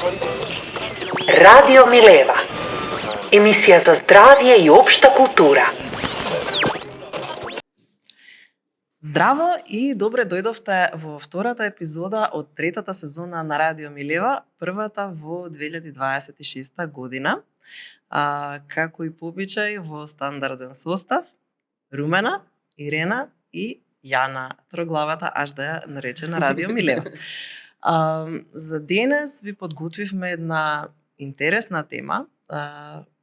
Радио Милева. Емисија за здравје и општа култура. Здраво и добре дојдовте во втората епизода од третата сезона на Радио Милева, првата во 2026 година. Како и по обичај во стандарден состав, Румена, Ирена и Јана, троглавата аж да ја наречена Радио Милева. За денес ви подготвивме една интересна тема.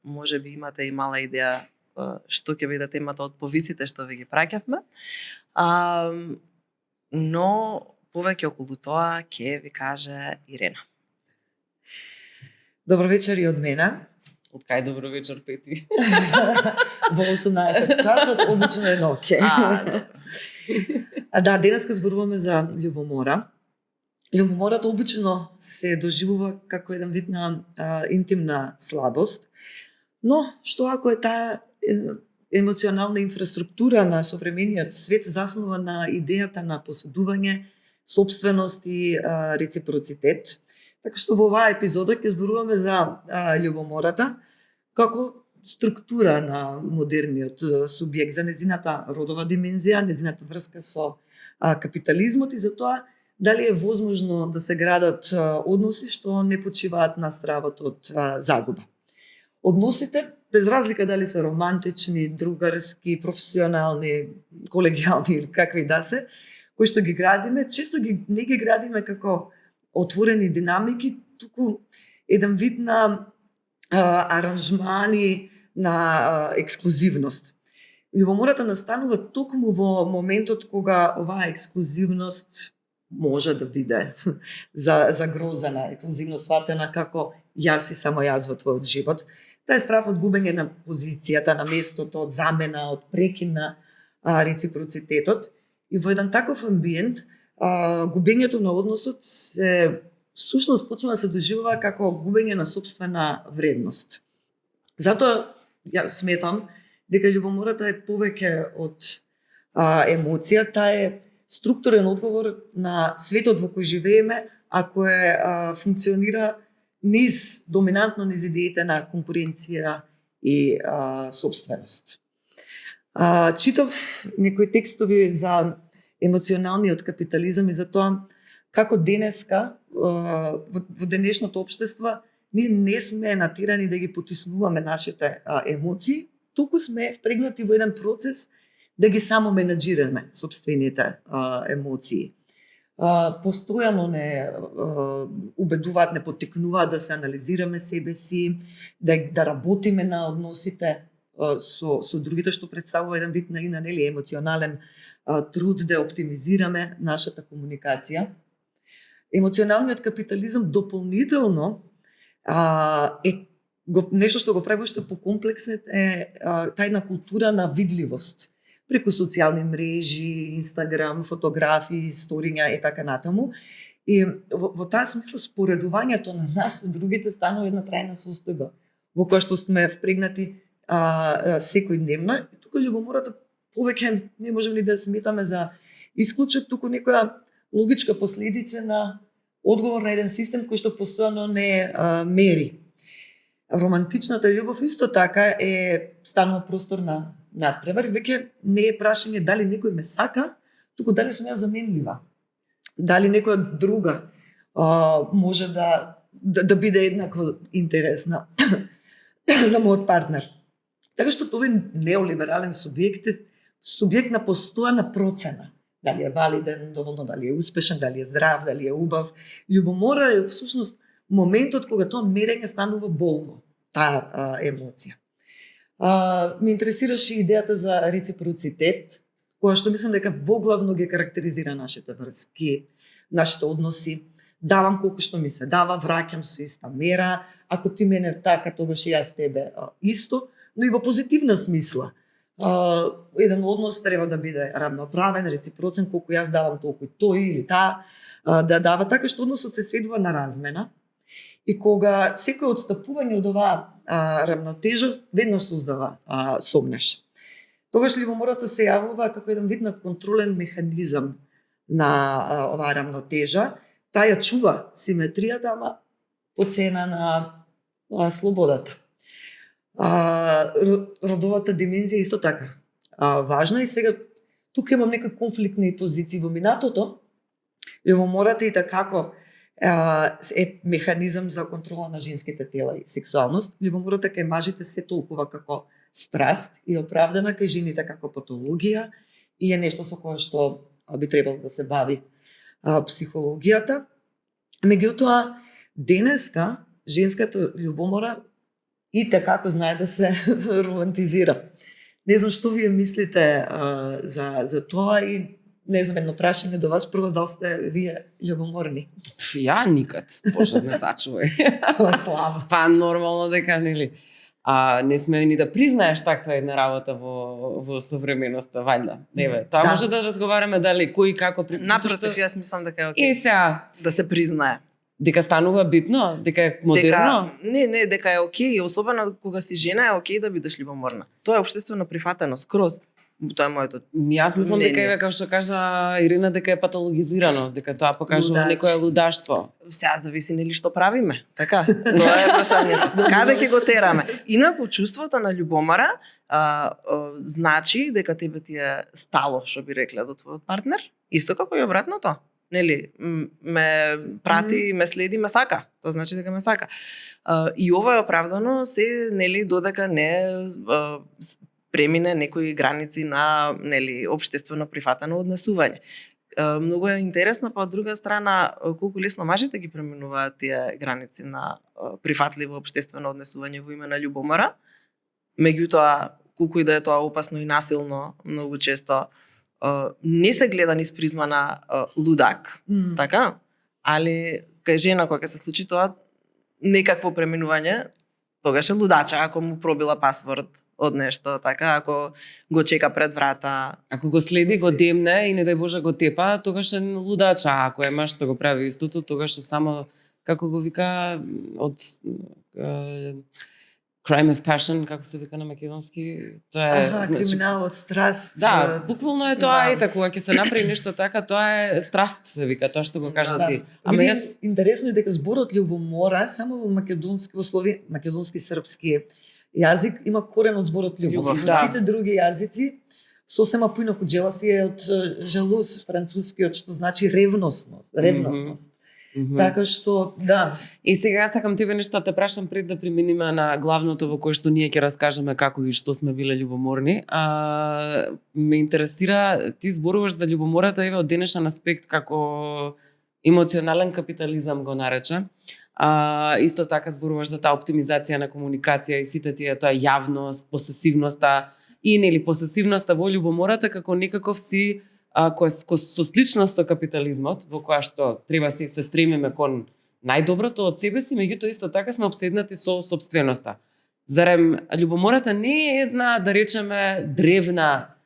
Може би имате и мала идеја што ќе биде темата од повиците што ви ги праќавме. Но повеќе околу тоа ќе ви каже Ирена. Добро вечер и од мене. Од кај добро вечер, Пети? Во 18 часот, обично е ноќе. Да, денеска зборуваме за љубомора. Љубомората обично се доживува како еден вид на интимна слабост, но што ако е таа емоционална инфраструктура на современиот свет заснова на идејата на поседување, собственост и реципроцитет. Така што во оваа епизода ќе зборуваме за љубомората како структура на модерниот субјект, за незината родова димензија, незината врска со капитализмот и за тоа дали е возможно да се градат односи што не почиваат на стравот од загуба. Односите, без разлика дали се романтични, другарски, професионални, колегијални или какви да се, кои што ги градиме, често не ги градиме како отворени динамики, туку еден вид на аранжмани на ексклузивност. Љубомората настанува токму во моментот кога оваа ексклузивност може да биде загрозена, ексклузивно сватена како јас и само јас во твојот живот. Тај страв од губење на позицијата, на местото, од замена, од прекин на реципроцитетот. И во еден таков амбиент, губењето на односот всушност почнува да се доживува како губење на сопствена вредност. Затоа ја сметам дека љубомората е повеќе од емоција, таа е структурен одговор на светот во кој живееме, ако функционира доминантно низ идеите на конкуренција и собственост. Читав некои текстови за емоционалниот капитализам и за тоа како денеска во денешното општество ние не сме натерани да ги потиснуваме нашите емоции, туку сме впрегнати во еден процес да ги само менаџираме собствените емоции. Постојано не убедуваат, не поттикнуваат да се анализираме себе си, да работиме на односите со другите, што представува еден вид на емоционален труд да оптимизираме нашата комуникација. Емоционалниот капитализам дополнително нешто што го прави уште покомплексен е тајна култура на видливост преку социјални мрежи, Инстаграм, фотографии, сториња и така натаму. И во таа смисла споредувањето на нас со другите станува една трајна состојба во која што сме впрегнати секојдневно. И тука љубомората повеќе не можеме ни да сметаме за исклучок, туку некоја логичка последица на одговор на еден систем кој што постојано не мери. Романтичната љубов исто така станува простор на надпревар, веќе не е прашање дали некој ме сака, туку дали сум јас заменлива. Дали некоја друга може да биде еднакво интересна за мојот партнер. Така што овој неолиберален субјект е субјект на постојана процена. Дали е валиден доволно, дали е успешен, дали е здрав, дали е убав. Љубомора е всушност моментот кога тоа мерење станува болно, таа емоција. Ме интересираше идејата за реципроцитет, која што мислам дека воглавно ги карактеризира нашите врски, нашите односи. Давам колку што ми се дава, враќам со иста мера, ако ти мене така, тогаш и јас тебе исто, но и во позитивна смисла. Еден однос треба да биде равноправен, реципроцен, колку јас давам толку и тој или таа да дава, така што односот се сведува на размена. И кога секој отстапување од оваа рамнотежа веднаш создава сомнеш. Тогаш љубомората се јавува како еден вид на контролен механизам на оваа рамнотежа. Таа ја чува симетријата, ама по цена на слободата. Родовата димензија исто така важна и сега тука имам некои конфликтни позиции во минатото. Љубомората и како е механизам за контрола на женските тела и сексуалност. Љубомората кај мажите се толкува како страст и оправдана, кај жените како патологија и е нешто со кое што би требало да се бави психологијата. Меѓутоа, денеска женската љубомора и како знае да се романтизира. Не знам што вие мислите за тоа и не знам, едно прашање до вас, прво дали сте вие љубоморни? Ја никад, Боже ме сачувај. Тоа слава. Па нормално дека нели. Не сме ни да признаеш таква една работа во современоста, вајда. Еве, тоа може да разговараме дали кој како Напротив, јас мислам дека е окей. сега Да се признае. дека станува битно, дека е модерно. Дека е окей, особено кога си жена е окей да бидеш љубоморна. Тоа е општествено прифатено скроз. Тоа е моето. Јас мислам дека мнение. е како што кажа Ирина, дека е патологизирано, дека тоа покажува Лудач. некое лудаштво. Сега зависи нели што правиме. Така, тоа е прашањето. Каде ќе го тераме? Инаку чувството на љубомора значи дека тебе ти е стало, што би рекле, до твојот партнер, исто како и обратното. Нели, ме прати, ме следи, ме сака. Тоа значи дека ме сака. И ова е оправдано се, нели, додека не премине некои граници на, нели, општествено прифатено однесување. Многу е интересно, па од друга страна, колку лесно мажите ги преминуваат тие граници на прифатливо општествено однесување во име на љубомора. Меѓутоа, колку и да е тоа опасно и насилно, многу често не се гледа низ призма на лудак, така? Али кај жена кога ќе се случи тоа некакво преминување, тогаш е лудача ако му пробила пасворд од нешто, така, ако го чека пред врата. Ако го следи, го демне и не дај Боже го тепа, тогаш е лудача. Ако е маж што го прави истото, тогаш е само, како го вика, од crime of passion, како се вика на македонски, тоа е криминал од страст. Да, буквално е тоа, да. ете, кога ќе се направи нешто така, тоа е страст, се вика, тоа што го кажа ти. Ама Види, јас интересно е дека зборот љубомора само во македонски, македонски српски јазик има корен од зборот љубов. Љубов, Во да. сите други јазици сосема поинаку jealousy е од желус францускиот, што значи ревносност. Така што, да. И сега јас сакам тебе нешто да те прашам пред да преминеме на главното во кое што ние ќе раскажеме како и што сме биле љубоморни. Ме интересира, ти зборуваш за љубомората еве од денешен аспект како емоционален капитализам го нарече. Исто така зборуваш за таа оптимизација на комуникација и сите тие тоа јавност, посесивноста и нели посесивноста во љубомората како некаков си со сличност со капитализмот, во која што треба се стремиме кон најдоброто од себе си, меѓутоа исто така сме обседнати со сопственоста. Зарем љубомората не е една, да речеме, древна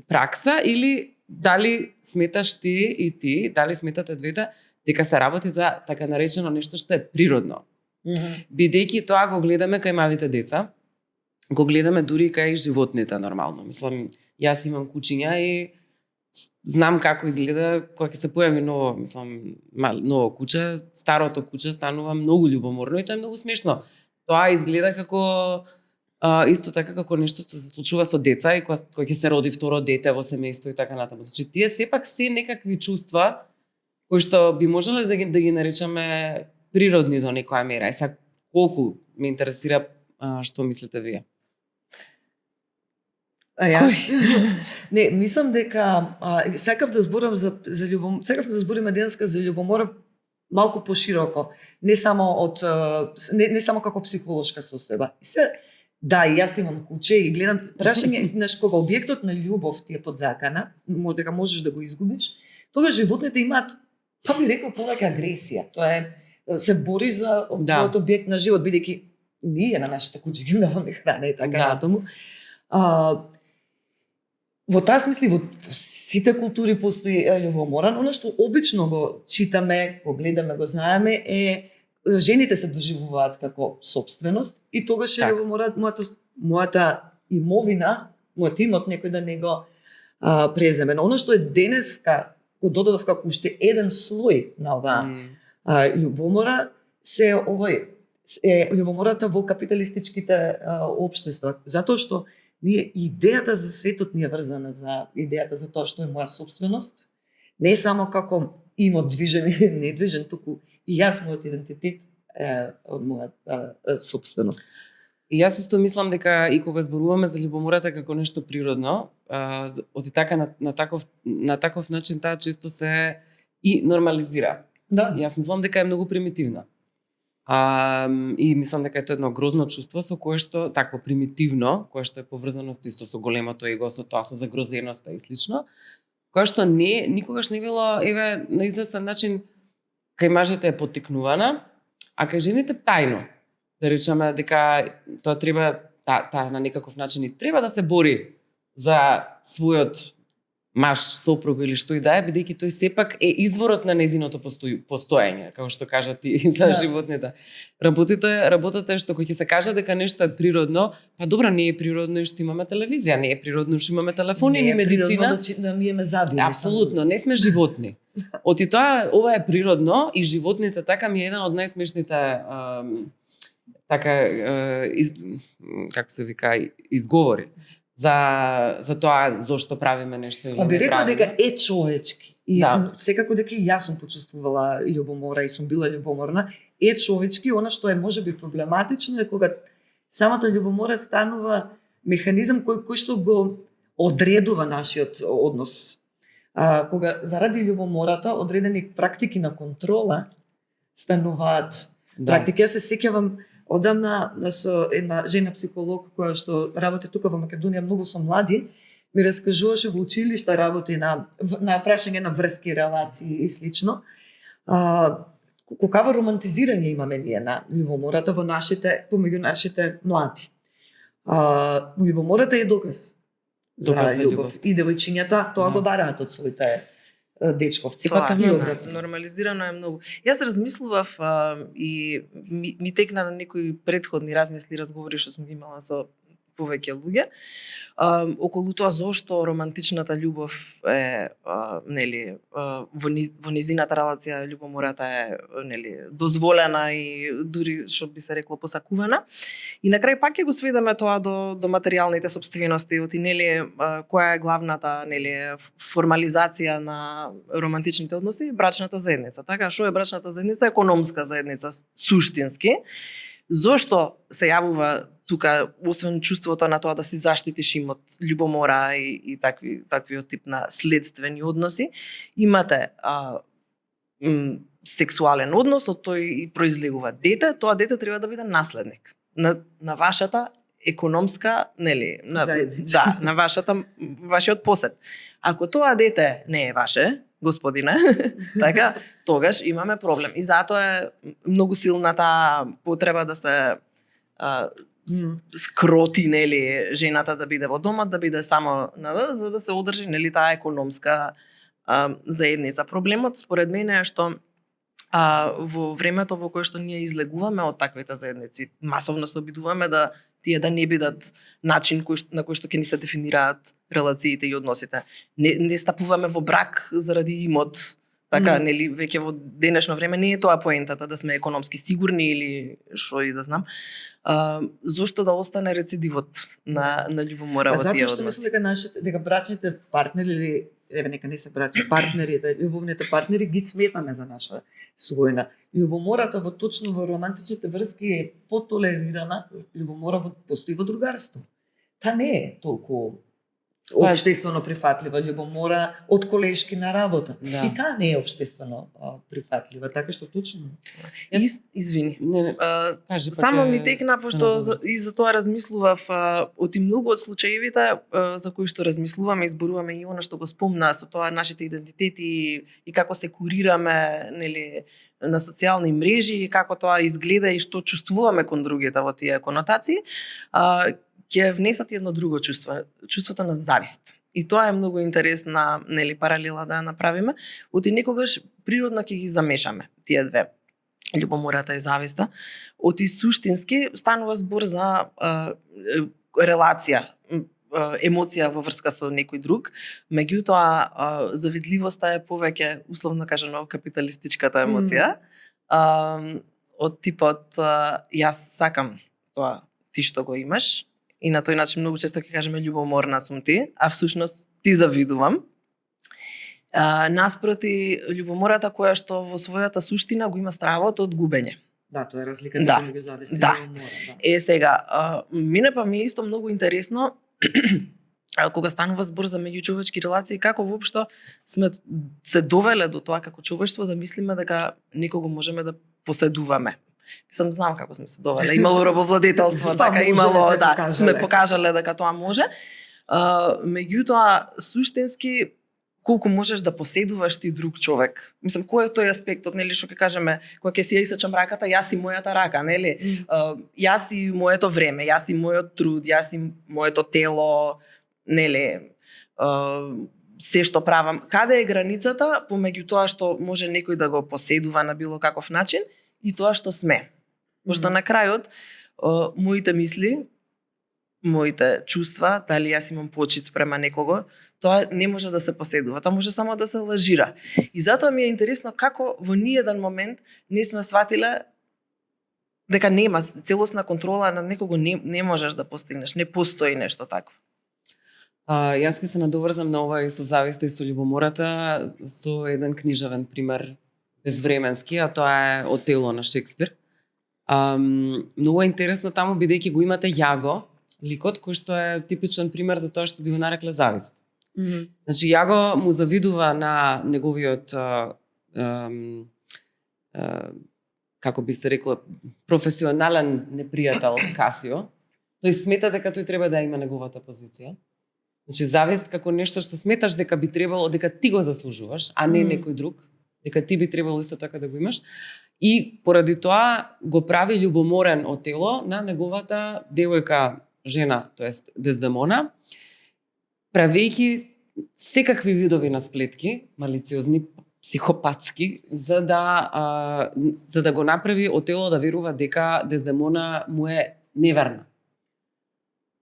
пракса или дали сметаш ти и ти, дали сметате двете, дека се работи за така наречено нешто што е природно. Бидејќи тоа го гледаме кај малите деца, го гледаме дури и кај животните нормално. Мислам, јас имам кучиња и знам како изгледа кога ќе се појави ново, ново куче, старото куче станува многу љубоморно и тоа е многу смешно. Тоа изгледа како исто така како нешто што се случува со деца и кога ќе се роди второ дете во семејство и така натаму. Значи тие сепак се некакви чувства кои што би можеле да ги наречеме природни до некоја мера. И сега колку ме интересира што мислите вие? Не, мислам дека сакав да зборам за љубомор, сакав да збориме денеска за љубомора малку пошироко, не само не само како психолошка состојба. И се да, и јас имам куче и гледам прашање, знаеш, кога објектот на љубов ти е под закана, може дека можеш да го изгубиш, тогаш животните имаат, па би рекол, повеќе агресија. Тоа е, се бориш за твојот објект на живот, бидејќи ние на нашите кучи ги даваме храна и така натаму. Во таа смисли, во сите култури постои љубомора, но она што обично го читаме, го гледаме, го знаеме е жените се доживуваат како собственост и тогаш е љубомора мојата имовина, мојот имот некој да не го преземе. Но она што е денеска го додадов како уште еден слој на оваа Љубомора се љубомората во капиталистичките општества, затоа што идејата за светот ни е врзана за идејата за тоа што е моја собственост, не само како имот движен или недвижен, туку и јас мојот идентитет е од мојата собственост. И јас исто мислам дека и кога зборуваме за љубомората како нешто природно, оти така на таков начин таа често се и нормализира. Да. Јас мислам дека е многу примитивна. И мислам дека е тоа едно грозно чувство со кое што такво примитивно, кое што е поврзано исто со големото его, со тоа со загрозеноста и слично, кое што никогаш не било на известен начин кај мажите е поттикнувана, а кај жените тајно. Да речеме дека тоа треба таа на некаков начин и треба да се бори за својот маж, сопруг или што и да е, бидејќи тој сепак е изворот на незиното постоење, како што кажат и за животните. Работата е што кога ќе се каже дека нешто е природно, па добро, не е природно и што имаме телевизија, не е природно што имаме телефони и медицина. Не е природно да миеме зъби. Апсолутно, не сме животни. Оти тоа, ова е природно и животните така ми е еден од најсмешните како се вика, изговори за тоа зошто правиме нешто или не правиме. Па би рекла дека е човечки. И да. Секако дека и јас сум почувствувала љубомора и сум била љубоморна, е човечки, она што е можеби проблематично е кога самата љубомора станува механизам кој што го одредува нашиот однос. Кога заради љубомората одредени практики на контрола стануваат. Да. Практики, јас се сеќавам одамна со една жена психолог која што работи тука во Македонија многу со млади, ми раскажуваше во училишта работи на прашање на врски, релации и слично. Каква романтизирање имаме ние на љубомората помеѓу нашите млади. Љубомората е доказ за љубов. И девојчињата тоа го бараат од своите дечковци. Нормализирано е многу. Јас размислував и ми текна на некои предходни размисли, разговори што сум ги имала со повеќе луѓе околу тоа зошто романтичната љубов е во низината релација љубомората е дозволена и дури што би се рекло посакувана. И на крај пак ќе го сведеме тоа до материјалните сопствености, која е главната формализација на романтичните односи, брачната заедница. Така, што е брачната заедница? Економска заедница суштински. Зошто се јавува тука, освен чувството на тоа да си заштитиш имот, љубомора и таквиот тип на следствени односи, имате сексуален однос, од тој и произлегува дете, тоа дете треба да биде наследник на вашата економска, заедница. На вашиот посед. Ако тоа дете не е ваше, господине, така, тогаш имаме проблем. И затоа е многу силна таа потреба да се скроти, жената да биде во домот, да биде само за да се одржи, таа економска заедница. Проблемот според мене е што во времето во кое што ние излегуваме од таквите заедници, масовно се обидуваме да тие да не бидат начин на кој што ќе ни се дефинираат релациите и односите. Не стапуваме во брак заради имот. Така, веќе во денешно време не е тоа поентата да сме економски сигурни или што и да знам. Зошто да остане рецидивот на љубомора во тие односи? Затоа што мислам дека брачните партнери или нека не се брачни партнерите, љубовните партнери ги сметаме за наша својна. Љубомората точно во романтичните врски е потолерирана, љубомора постои во другарство. Та не е толку општествено прифатлива љубомора од колешки на работа. Да. И таа не е општествено прифатлива, така што точно. Извини. Кажи, само ми текна, пошто и за тоа размислував, од многу од случаевите за кои што размислуваме, изборуваме и она што го спомна со тоа нашите идентитети и како се курираме, на социјални мрежи и како тоа изгледа и што чувствуваме кон другите во тие конотации, ќе внесат едно друго чувство, чувството на завист. И тоа е многу интересна, паралела да ја направиме. Оти некогаш природно ќе ги замешаме тие две, љубомората и зависта. Оти суштински станува збор за релација, емоција во врска со некој друг, меѓутоа завидливоста е повеќе условно кажано капиталистичката емоција, од типот јас сакам тоа ти што го имаш и на тој начин многу често ќе кажеме љубоморна сум ти, а всушност ти завидувам. Наспроти љубомората која што во својата суштина го има стравот од губење. Да, тоа е разликата Да. меѓу завист и Да. љубомора. Сега, мене па ми е исто многу интересно кога станува збор за меѓучовечки релации, како воопшто сме се довеле до тоа како човештво да мислиме дека некого можеме да поседуваме. Мислам, знам како сме се довеле. Имало робовладетелство, така можеле, имало, сме да, покажале. сме покажале дека тоа може. Меѓутоа, суштински, колку можеш да поседуваш ти друг човек. Мислам, кој е тој аспектот, нели, што ќе кажеме, кога ќе си ја исечам раката, јас и мојата рака, нели? Јас и моето време, јас и мојот труд, јас и моето тело, нели, се што правам. Каде е границата помеѓу тоа што може некој да го поседува на било каков начин и тоа што сме? Пошто на крајот, моите мисли, моите чувства, дали јас имам почит према некого, тоа не може да се поседува, тоа може само да се лажира. И затоа ми е интересно како во ниеден момент не сме сватиле дека нема целосна контрола над некого, не можеш да постигнеш, не постои нешто такво. Јас ќе се надоврзам на ова и со зависта и со љубомората со еден книжевен пример безвременски, а тоа е Отело на Шекспир. Многу е интересно таму, бидејќи го имате Јаго, ликот, кој што е типичен пример за тоа што би го нарекле завист. Значи, Јаго му завидува на неговиот како би се рекло, професионален непријател Касио. Тој смета дека тој треба да има неговата позиција. Значи, завист како нешто што сметаш дека би требало, дека ти го заслужуваш, а не некој друг, дека ти би требало исто така да го имаш. И поради тоа го прави љубоморен Отело на неговата девојка, жена, тоест Дездемона, правејќи секакви видови на сплетки, малициозни, психопатски, за да го направи Отело да верува дека Дездемона му е неверна.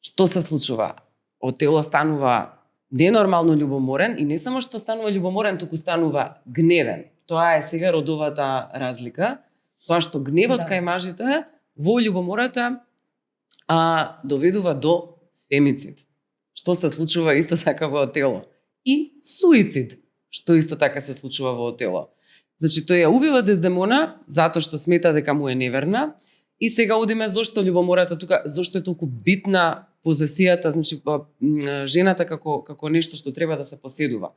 Што се случува? Отело станува ненормално љубоморен и не само што станува љубоморен, туку станува гневен. Тоа е сега родовата разлика. Тоа што гневот кај мажите во љубомората доведува до фемицид. Што се случува исто така во Отело. И суицид, што исто така се случува во Отело. Значи, тој ја убива Дездемона затоа што смета дека му е неверна. И сега одиме зошто љубомората тука, зошто е толку битна позесијата, значи жената како нешто што треба да се поседува.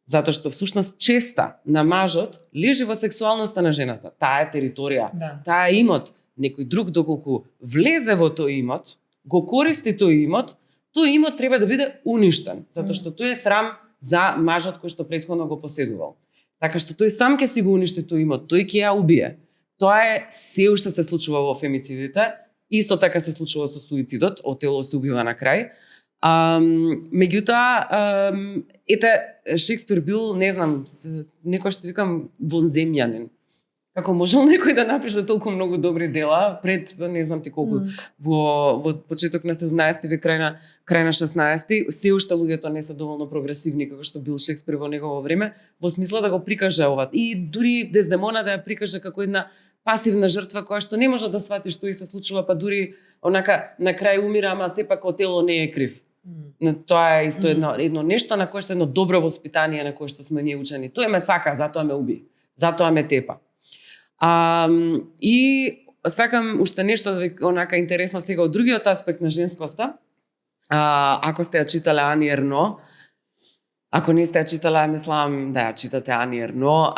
Затоа што всушност честа на мажот лежи во сексуалноста на жената. Таа е територија, таа е имот. Некој друг доколку влезе во тој имот, го користи тој имот треба да биде уништен, затоа што тој е срам за мажот кој што претходно го поседувал. Така што тој сам ќе си го уништи тој имот, тој ќе ја убие. Тоа е се уште се случува во фемицидите, исто така се случува со суицидот, Отело се убива на крај. Меѓутоа, Шекспир бил, не знам, некој што викам вонземјанин. Како можел некој да напише толку многу добри дела пред, не знам ти колку, во почеток на 17 век, крај на 16, се уште луѓето не се доволно прогресивни како што бил Шекспир во негово време, во смисла да го прикаже ова. И дури Дездемона да ја прикаже како една пасивна жртва која што не може да свати што и се случува, па дури онака на крај умира, ама сепак Отело не е крив. Тоа е исто едно нешто на кое што едно добро воспитание на кое што сме ние учени. Тој ме сака, затоа ме уби, затоа ме тепа. И сакам уште нешто онака интересно сега од другиот аспект на женскоста. Ако сте ја читале Ани Ерно, ако не сте ја читале, мислам да ја читате Ани Ерно.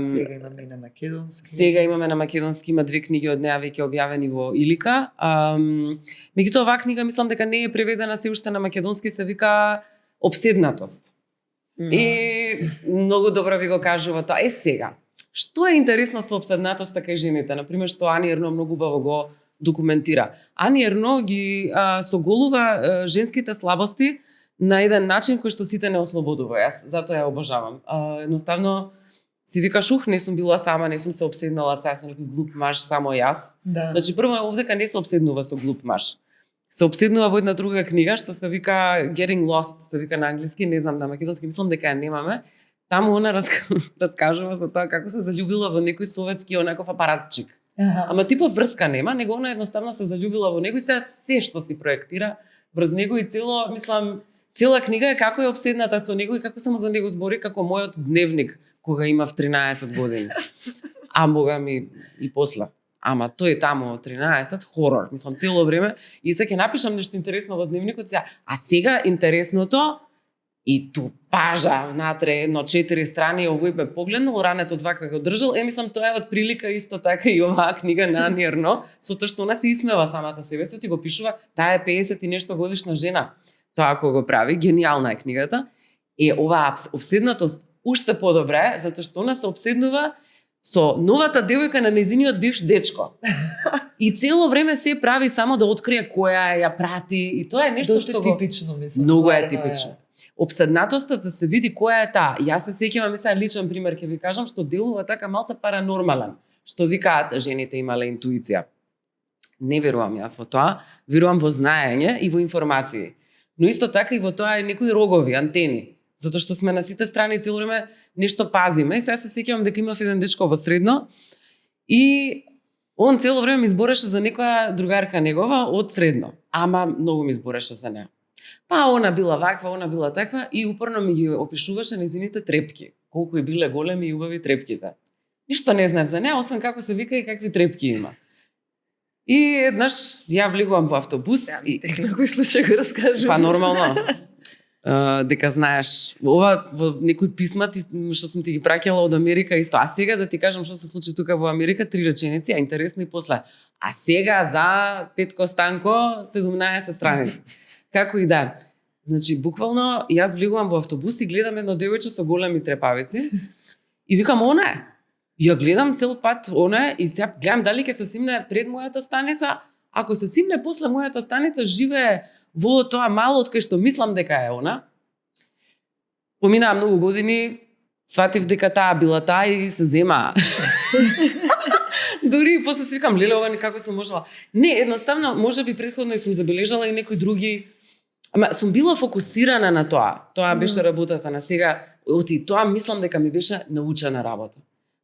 Сега имаме на македонски. Сега имаме на македонски, има 2 книги од неа веќе објавени во Илика. Меѓутоа оваа книга мислам дека не е преведена се уште на македонски, се вика Обседнатост. И многу добро ви го кажува тоа. Сега, што е интересно со обседнатоста кај жените? Например, што Ани Ерно многу убаво го документира. Ани Ерно ги соголува женските слабости на еден начин кој што сите не ослободува. Јас затоа ја обожавам. Едноставно си викаш, не сум била сама, не сум се обседнала со некој глуп маж, само јас. Да. Значи прво овдека не се обседнува со глуп маж. Се обседнува во една друга книга што се вика Getting Lost, се вика на англиски, не знам на македонски, мислам дека ја немаме. таму она раскажува за тоа како се заљубила во некој советски онаков апаратчик. Ама типа врска нема, него она едноставно се заљубила во него и сега се што си проектира врз него и цела книга е како е обседната со него и како само за него збори како мојот дневник кога имав 13 години. А бога ми и после. Ама тој таму од 13 хорор, мислам цело време и се ќе напишам нешто интересно во дневникот сега. А сега интересното и ту пажа внатре едно 4 страни, овој ме погледнал, ранецот вака го држал, мислам тоа е од прилика исто така и оваа книга на Ани Ерно, со тоа што она се исмева самата себе си, го пишува, таа е 50 и нешто годишна жена. Тоа ако го прави, гениална е книгата. Оваа обседнатост уште подобра е, затоа што она се обседнува со новата девојка на нејзиниот бивш дечко. И цело време се прави само да открие која ја прати и тоа е нешто што го типично, мислам. Многу е типично. Обседнатоста да се види која е таа. Јас се сеќавам, сега личен пример ќе ви кажам, што делува така малце паранормален, што викаат жените имале интуиција. Не верувам јас во тоа, верувам во знаење и во информации. Но исто така и во тоа е некои рогови, антени, затоа што сме на сите страни цело време нешто пазиме. И сега се сеќавам дека имав еден дечко во средно и он цело време ми збореше за некоја другарка негова од средно, ама многу ми збореше за неа. Па она била ваква, она била таква и упорно ми ги опишуваше нејзините трепки. Колку и биле големи и убави трепките. Ништо не знаев за неа, освен како се вика и какви трепки има. И еднаш ја влегувам во автобус и некој случај го раскажувам. па нормално. Дека знаеш, ова во некои писма што сум ти ги праќала од Америка исто. А сега да ти кажам што се случи тука во Америка, 3 реченици, а интересно и после. А сега за Петко Станко 17 страници. Како и да. Значи, буквално, јас влегувам во автобус и гледам едно девојче со големи трепавици и викам, она е. Ја гледам цел пат, она е, и сега гледам дали ќе се симне пред мојата станица. Ако се симне после мојата станица, живее во тоа мало од кај што мислам дека е она. Поминаа многу години, сватив дека таа била таа и се зема. Дури после си викам, леле, ова никако сум можела. Не, едноставно, можеби претходно и сум забележала и некои други. Ама сум била фокусирана на тоа. Тоа беше работата на сега. Оти тоа мислам дека ми беше научена работа.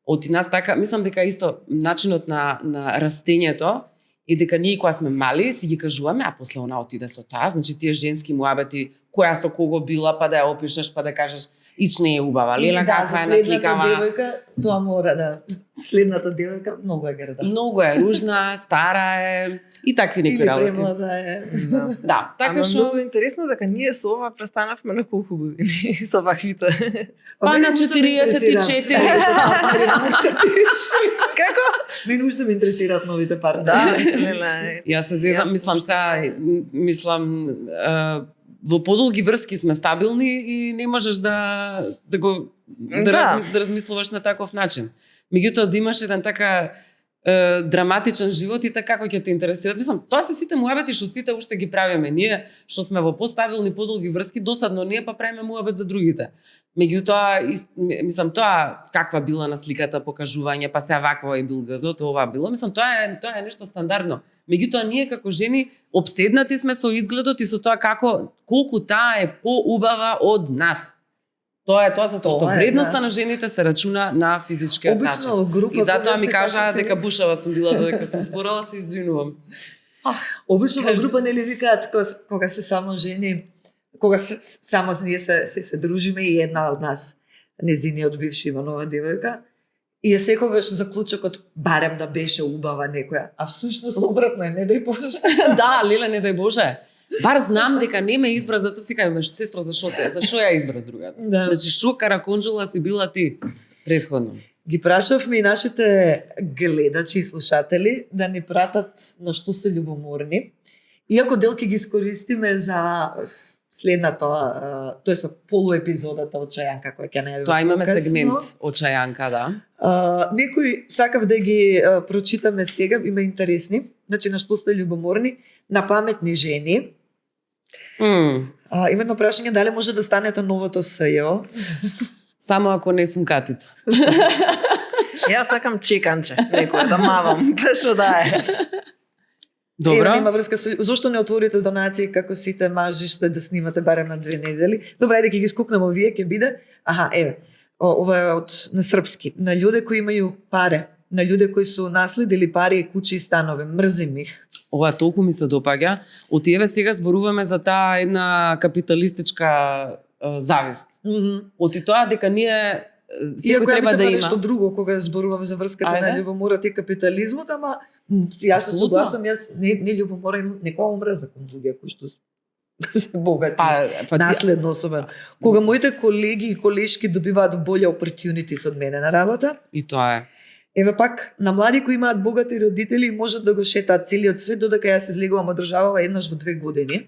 Оти нас така, мислам дека исто начинот на растењето и дека ние кога сме мали си ги кажуваме, а после она отиде со таа, значи тие женски муабети, која со кого била, па да ја опишеш, па да кажеш ич не е убава, лела каква е насликава. Девојка, тоа мора да следната девојка многу е грда. Многу е ружна, стара е и такви некои работи. Или премлада е. Да, така Ама што многу интересно дека ние со ова престанавме на колку години со ваквите. па на 44. Како? Мене уште ме интересираат новите пари. Да, леле. Јас се зезам, мислам сега, во подолги врски сме стабилни и не можеш да размислуваш на таков начин. Меѓутоа да имаш еден така драматичен живот и така како ќе те интересира. Мислам, тоа се сите муабети што сите уште ги правиме. Ние што сме во постабилни подолги врски, досадно ние па правиме муабет за другите. Меѓутоа, мислам, тоа каква била на сликата, покажување, па сега ваква е бил газот, ова било. Мислам, тоа е нешто стандардно. Меѓутоа, ние како жени обседнати сме со изгледот и со тоа колку таа е поубава од нас. Тоа е тоа затоа што вредноста на жените се рачуна на физичкиот начин. И затоа ми кажаа дека бушава сум била додека сум зборала, се извинувам. Обично во група нели викаат кога се само жени, кога само ние се дружиме и една од нас, незиниот бивши Иванова девојка, и е секогаш заклучокот барем да беше убава некоја, а всушност обратно е, не дај Боже. Да, леле, не дај Боже. Бар знам дека не ме избра, затоа си кажам, сестро, зашо ја избра другата? Да. Значи, шо караконџула си била ти предходно? Ги прашавме и нашите гледачи и слушатели да ни пратат на што се љубоморни. Иако дел ќе ги искористиме за следната, тоест полуепизодата од Чајанка која ќе најавиме. Тоа имаме сегмент од Чајанка, да. Некои сакав да ги прочитаме сега, има интересни. Значи, на што сте љубоморни? На паметни жени. Има едно прашање дали може да станете новото СЈО. Само ако не сум катица. Јас сакам чеканче, некој да мавам, пешо да е. Добро. Нема врска со зошто не отворите донации како сите мажи што да снимате барем на 2 недели. Добра, ајде ќе ги скукнеме, вие ќе биде. ова е на српски, на луѓе кои имају паре, на луѓе кои су наследили пари, куќи и станови, мрзим их. Ова толку ми се допаѓа. Од еве сега зборуваме за таа една капиталистичка завист. Од и тоа дека ние секој треба да има. Нешто друго кога зборувам за врската Ајде. на љубоморот и капитализмот, ама јас се согласам, јас не љубомора имам некоја омраза кон луѓе кои што се богати. Па Наследно особено. Кога моите колеги и колешки добиваат боле opportunities од мене на работа, и тоа е. еве пак на млади кои имаат богати родители можат да го шетаат целиот свет додека јас излегувам од државава еднаш во 2 години.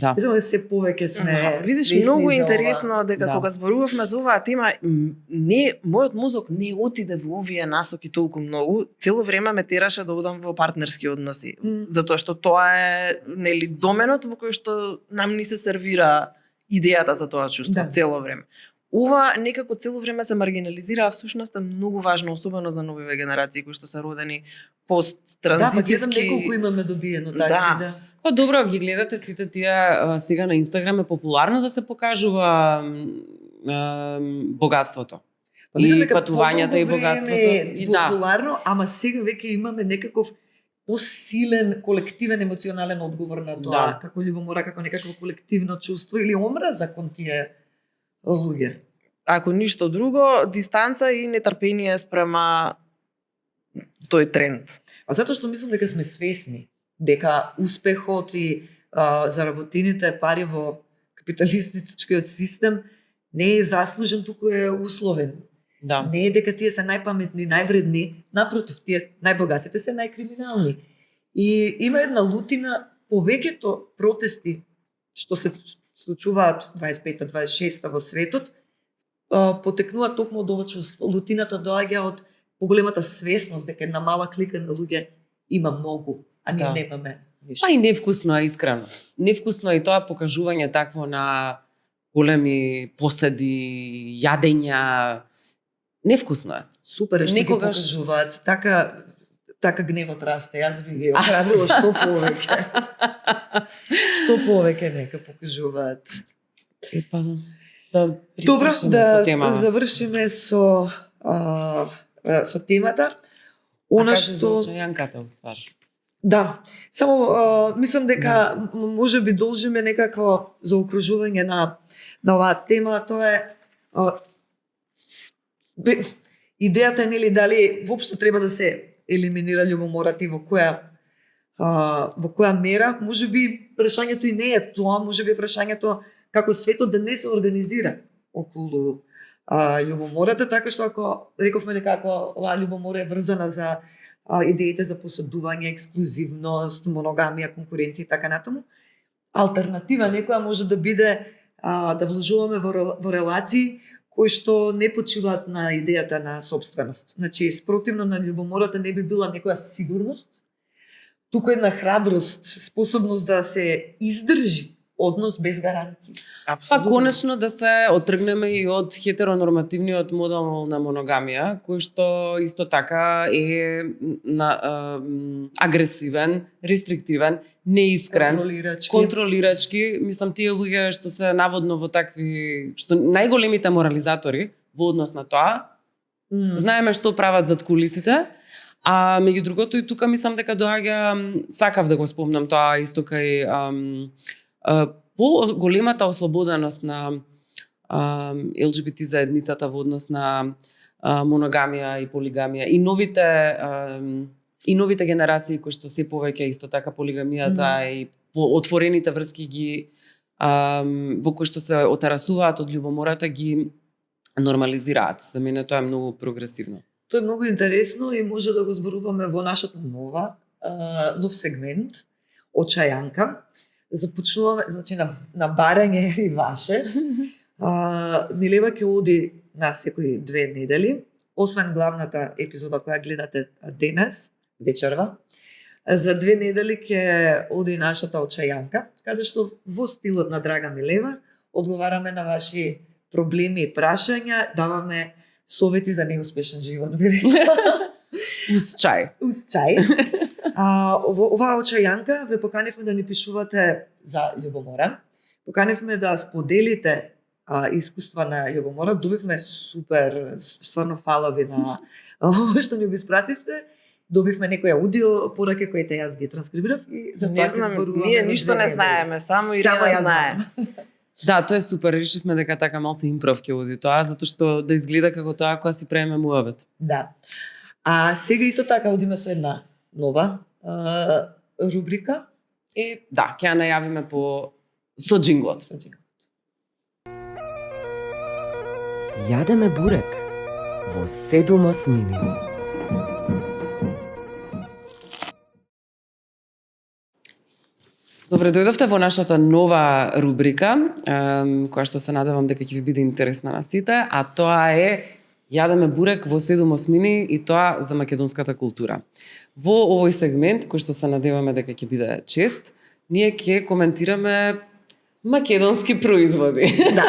Да. Мислам се повеќе сме Видиш, свесни многу за ова. интересно дека Да. кога зборувавме за оваа тема, мојот мозок не отиде во овие насоки толку многу. Цело време ме тераше да одам во партнерски односи, затоа што тоа е нели доменот во кој што нам ни се сервира идејата за тоа чувство Да. цело време. Ова некако цело време се маргинализира, а всушност е многу важно, особено за новите генерации кои што се родени пост Да, па гледам транзицијски. неколку имаме добиено Да. да. Па добро, ги гледате сите тие сега на Инстаграм е популарно да се покажува богатството. Па мислам И дека патувањата и по-долго богатството. време И е да. популарно, ама сега веќе имаме некаков посилен колективен емоционален одговор на тоа, Да. како љубомора, како некакво колективно чувство или омраза кон тие луѓе. Ако ништо друго, дистанца и нетрпение спрема тој тренд. А затоа што мислам дека сме свесни дека успехот и заработените пари во капиталистичкиот систем не е заслужен, туку е условен. Да. Не е дека тие се најпаметни, највредни, напротив, тие најбогатите се најкриминални. И има една лутина, повеќето протести што се случуваат 25-26 во светот, потекнуваат токму од ова чувство. Лутината доаѓа од поголемата свесност дека една мала клика на луѓе има многу, а ние Да. немаме ништо. Па и невкусно е, искрено. Невкусно е и тоа покажување такво на големи поседи, јадења. Невкусно е. Супер е што Некогаш- ги покажуваат. Така гневот расте. Јас би ги охрабрила што повеќе. Што повеќе нека покажуваат. Епа, да Добро, приспишеме да со темава. завршиме со темата. А Она кажи за што очајанката, уствар. да, само мислам дека може би должиме некакво заокружување на оваа тема, тоа е идејата е нели дали воопшто треба да се елиминира љубомората и во која мера, можеби прашањето и не е тоа, можеби прашањето како светот да не се организира околу љубомората, така што ако рековме дека ако оваа љубомора е врзана за идеите за посадување, ексклузивност, моногамија, конкуренција и така натаму, алтернатива некоја може да биде да вложуваме во релации кои што не почиваат на идејата на собственост. Значи, спротивно на љубомората не би била некоја сигурност, туку една храброст, способност да се издржи однос без гаранции. Па конечно да се отргнеме и од хетеронормативниот модел на моногамија, кој што исто така е агресивен, рестриктивен, неискрен, контролирачки. Мислам, тие луѓе што се наводно во такви, што најголемите морализатори во однос на тоа, знаеме што прават зад кулисите, а меѓу другото и тука мислам дека доаѓа, сакав да го спомнам тоа исто кај по големата ослободеност на ЛГБТ заедницата во однос на моногамија и полигамија и новите генерации кои што се повеќе исто така полигамијата и отворените врски ги во кои што се отарасуваат од љубомората ги нормализираат. За мене тоа е многу прогресивно. Тоа е многу интересно и може да го зборуваме во нашата нов сегмент очајанка. Започнуваме, значи на барање и ваше. Милева ќе оди на секои 2 недели, освен главната епизода која гледате денес, вечерва. За 2 недели ќе оди нашата очајанка, каде што во стилот на Драга Милева одговараме на ваши проблеми и прашања, даваме совети за неуспешен живот, би рекла. Уз чај. Уз чај. Оваа очајанка ве поканевме да ни пишувате за љубомора. Поканевме да споделите искуства на Јубомора, добивме супер, стварно фала ви на ова што ни го испративте. Добивме некои аудио пораки кои јас ги транскрибирав и за Не знам, ние ништо не знаеме, само Ирина јас знае. Да, тоа е супер. Решивме дека така малце импров ќе оди тоа, затоа што да изгледа како тоа кога си правиме муабет. Да. А сега исто така одиме со една нова рубрика. И да, ќе ја најавиме со джинглот. Јадеме бурек во 7 осмини. Добре, дојдовте во нашата нова рубрика, која што се надевам дека ќе ви биде интересна на сите, а тоа е Јадеме бурек во 7 осмини и тоа за македонската култура. Во овој сегмент, кој што се надеваме дека ќе биде чест, ние ќе коментираме македонски производи. Да.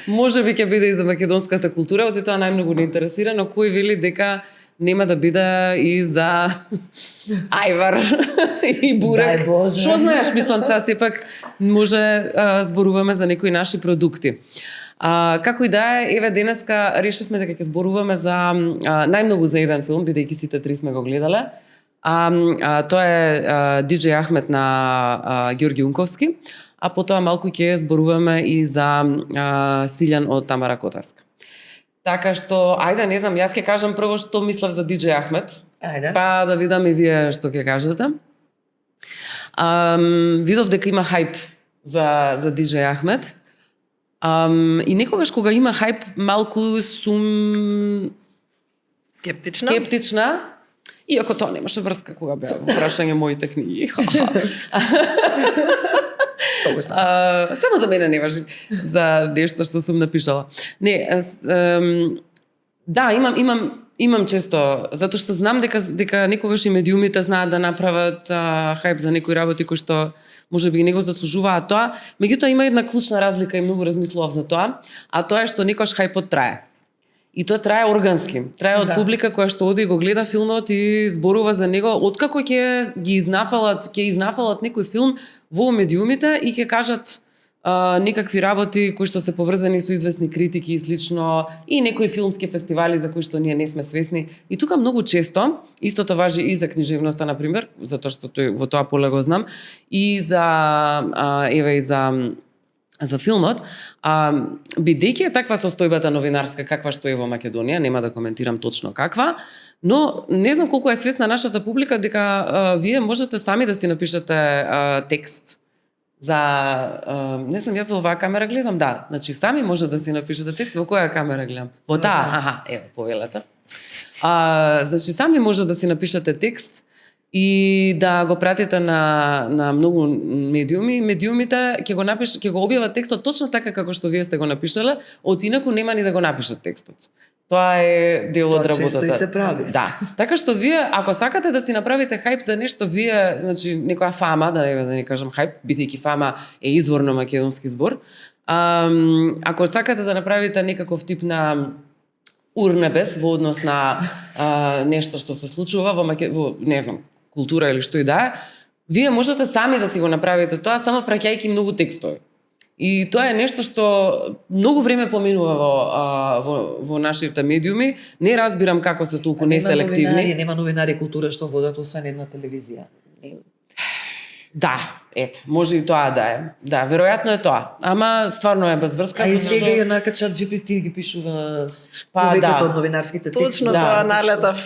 Може би ќе биде и за македонската култура, оти тоа најмногу не интересира, но кој вели дека нема да биде и за ајвар и бурек. Дај Боже. Што знаеш, мислам сега сепак може зборуваме за некои наши продукти. Како и да е, еве денеска решивме дека ќе зборуваме за најмногу за еден филм, бидејќи сите три сме го гледале. Тоа е Диџеј Ахмет на Ѓорги Унковски, а потоа малку ќе зборуваме и за Силјан од Тамара Котарска. Така што, ајде, не знам, јас ќе кажам прво што мислев за Диџеј Ахмет, Ајде. па да видам и вие што ќе кажете. Видов дека има хајп за Диџеј Ахмет. И некогаш кога има хајп, малку сум скептична, иако тоа немаше врска кога беа прашање моите книги. Само за мене не важи за нешто што сум напишала. Не, да, имам често, затоа што знам дека некогаш и медиумите знаат да направат хајп за некои работи кои што можеби и не го заслужуваат тоа, меѓутоа има една клучна разлика и многу размислував за тоа, а тоа е што некош хајпот трае. И тоа трае органски. Трае од публика која што оди и го гледа филмот и зборува за него, откако ќе изнафалат некој филм во медиумите и ќе кажат некакви работи кои што се поврзани со известни критики и слично, и некои филмски фестивали за кои што ние не сме свесни. И тука многу често, истото важи и за книжевноста, например, затоа што тој во тоа поле го знам, и за еве и за филмот, бидејќи е таква состојбата новинарска каква што е во Македонија, нема да коментирам точно каква, но не знам колку е свесна нашата публика дека вие можете сами да си напишете текст за не знам, јас во оваа камера гледам, да, значи сами може да си напишете текст. Во која камера гледам? Во таа, ево, повелата. Значи сами може да си напишете текст и да го пратите на многу медиуми. Медиумите ќе го објават текстот точно така како што вие сте го напишале, од инаку нема ни да го напишат текстот. Тоа е дел од работата. Тоа често и се прави. Да. Така што вие, ако сакате да си направите хајп за нешто, вие, значи, некоја фама, да не кажам хајп, бидејќи фама е изворно македонски збор, ако сакате да направите некаков тип на урнебес во однос на нешто што се случува во не знам, култура или што и да е, вие можете сами да си го направите тоа, само праќајќи многу текстови. И тоа е нешто што многу време поминува во нашите медиуми. Не разбирам како се толку неселективни. Нема новинари култура што водат освен една телевизија. Да, ете, може и тоа да е. Да, веројатно е тоа. Ама стварно е без врска. А и сега и онака чат GPT ги пишува повеќето од новинарските текстови. Точно тоа налетав,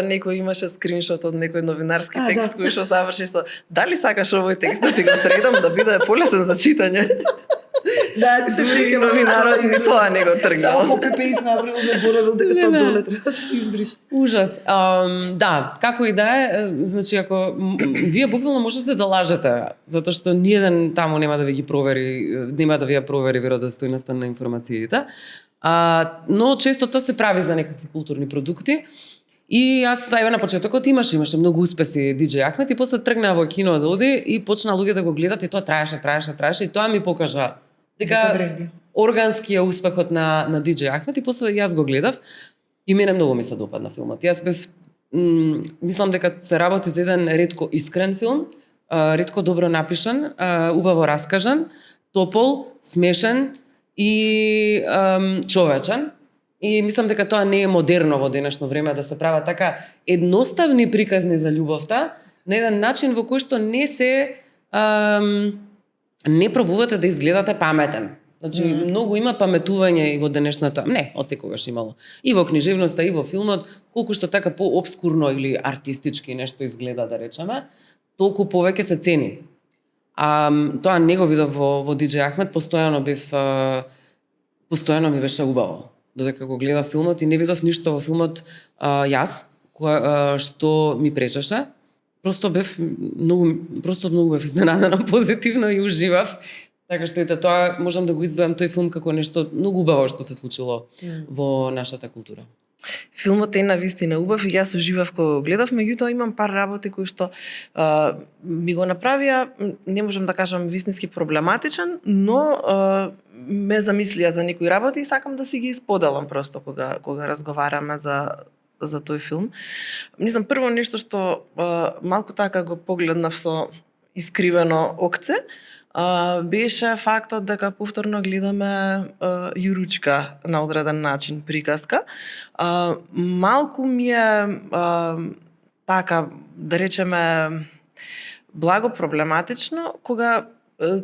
некој имаше скриншот од некој новинарски текст кој што заврши со дали сакаш овој текст да ти го средам да биде полесен за читање? Да, се Дури новинарот ни тоа не го тргнал. Само копи-пейст направил, заборавил дека тоа доле треба да се избриш. Ужас. Да, како и да е, значи ако вие буквално можете да лажете, затоа што ниеден таму нема да ви ги провери, нема да ви ја провери веродостојноста на информациите. Но често тоа се прави за некакви културни продукти. И јас еве на почетокот имаше многу успеси Диџеј Ахмет и после тргна во кино да оди и почна луѓе да го гледат и тоа траеше и тоа ми покажа дека органски е успехот на Диџеј Ахмет и после јас го гледав и мене многу ми се допадна филмот. Јас бев мислам дека се работи за еден ретко искрен филм, ретко добро напишан, убаво раскажан, топол, смешен и човечен. И мислам дека тоа не е модерно во денешно време да се прават така едноставни приказни за љубовта на еден начин во кој што не пробувате да изгледате паметен. Значи, многу има паметување и во денешната, не, од секогаш имало. И во книжевноста, и во филмот, колку што така пообскурно или артистички нешто изгледа, да речеме, толку повеќе се цени. Тоа не го видов во DJ Ахмед, постојано ми беше убаво. Додека го гледав филмот и не видов ништо во филмот јас, што ми пречеше. Просто многу бев изненадена позитивно и уживав. Така што ете тоа можам да го издвојам тој филм како нешто многу убаво што се случило во нашата култура. Филмот е навистина убав и јас уживав кога го гледав, меѓутоа имам пар работи кои што ми го направија, не можам да кажам вистински проблематичен, но ме замислија за некои работи и сакам да си ги споделам просто кога разговараме за тој филм. Мислам, прво нешто што малку така го погледнав со искривено окце, беше фактот дека повторно гледаме Јуручка на одреден начин приказка. Малку ми е така, да речеме, благо проблематично кога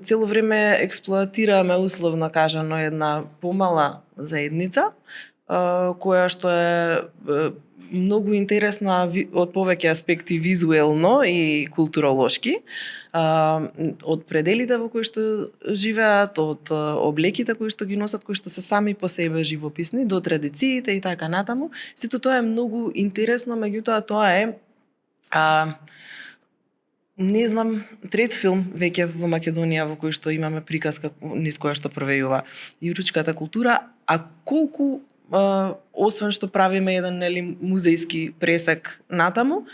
цело време експлоатираме условно кажано една помала заедница која што е многу интересна од повеќе аспекти визуелно и културолошки, од пределите во кои што живеат, од облеките кои што ги носат, кои што се сами по себе живописни, до традициите и така натаму. Сето тоа е многу интересно, меѓутоа тоа е не знам, трет филм веќе во Македонија во кој што имаме приказка низ која што провејува јуручката култура, а колку освен што правиме еден музејски пресек натаму,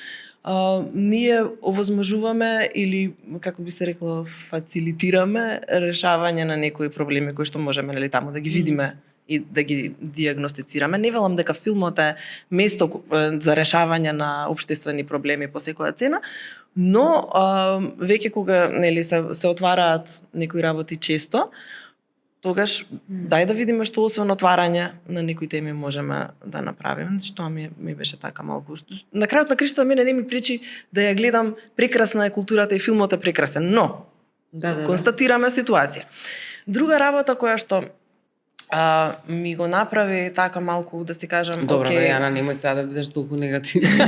ние овозможуваме или како би се рекло фацилитираме решавање на некои проблеми кои што можеме таму да ги видиме и да ги диагностицираме. Не велам дека филмот е место за решавање на општествени проблеми по секоја цена, но веќе кога се отвараат некои работи често, тогаш дај да видиме што освен отварање на некои теми можеме да направиме. Значи тоа ми беше така малку. На крајот на криштата мене не ми пречи да ја гледам, прекрасна е културата и филмот е прекрасен, но констатираме ситуација. Друга работа која што ми го направи така малку, да си кажам, добро, Јана, немој сега да бидеш толку негативна.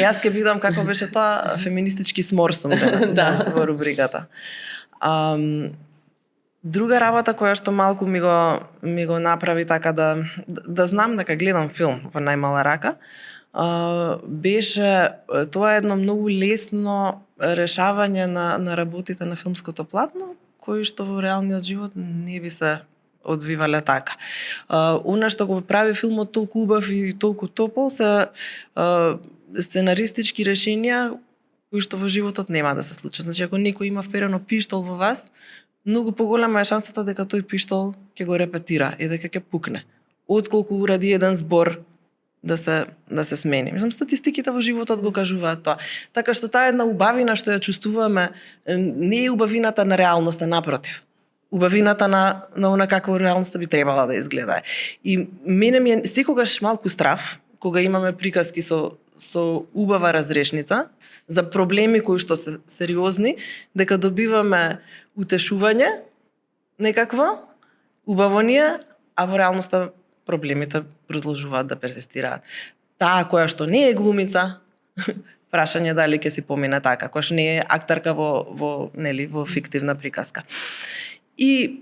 Јас ќе бидам како беше тоа феминистички сморсум во рубриката. Друга работа која што малку ми го направи така да знам дека гледам филм во најмала рака, беше тоа едно многу лесно решавање на работите на филмското платно, кои што во реалниот живот не би се одвивале така. Она што го прави филмот толку убав и толку топол се сценаристички решенија кои што во животот нема да се случат. Значи, ако некој има вперено пиштол во вас, многу поголема е шансата дека тој пиштол ќе го репетира и дека ќе пукне, отколку уради еден збор да се смени. Мислам, статистиките во животот го кажуваат тоа. Така што таа една убавина што ја чувствуваме не е убавината на реалноста, напротив. Убавината на она како реалноста би требала да изгледа. И мене ми е секогаш малку страв кога имаме приказки со убава разрешница за проблеми кои што се сериозни, дека добиваме утешување некакво, убаво ни е, а во реалноста проблемите продолжуваат да перзистираат. Таа која што не е глумица, прашање дали ќе си помине така, која што не е актерка во фиктивна приказка. И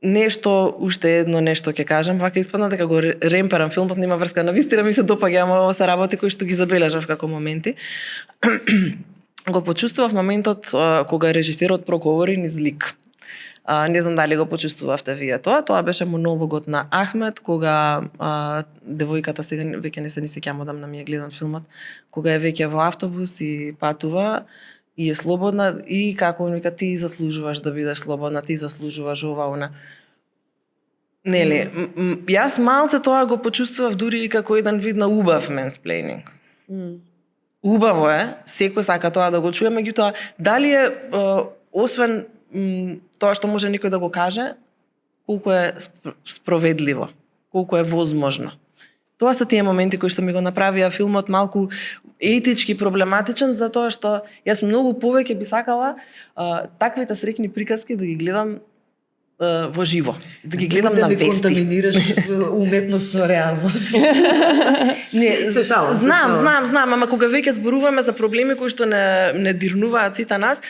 нешто, уште едно нешто ќе кажам, вака испадна дека го ремперам филмот, нема врска, навистина ми се допаѓа, ама ова се работи кои што ги забележав како моменти. Го почувствував моментот кога режисерот проговори низ лик. Не знам дали го почувствувавте вие тоа. Тоа беше монологот на Ахмед, кога девојката, сега веќе не се сеќавам, одамна ми е гледан филмот, кога е веќе во автобус и патува и е слободна и како он вика, ти заслужуваш да бидеш слободна, ти заслужуваш ова, она. Нели, јас малце тоа го почувствував дури и како еден вид на убав менсплейнинг. Убаво е, секој сака тоа да го чуе, меѓутоа дали е освен тоа што може некој да го каже, колку е справедливо, колку е возможно. Тоа се тие моменти кои што ми го направија филмот малку етички проблематичен, затоа што јас многу повеќе би сакала таквите среќни приказки да ги гледам во живо, да ги гледам да на ви вести. контаминираш уметност со реалност. Не, Се шалам, се шалам. знам, ама кога веќе зборуваме за проблеми кои што не дирнуваат сите нас,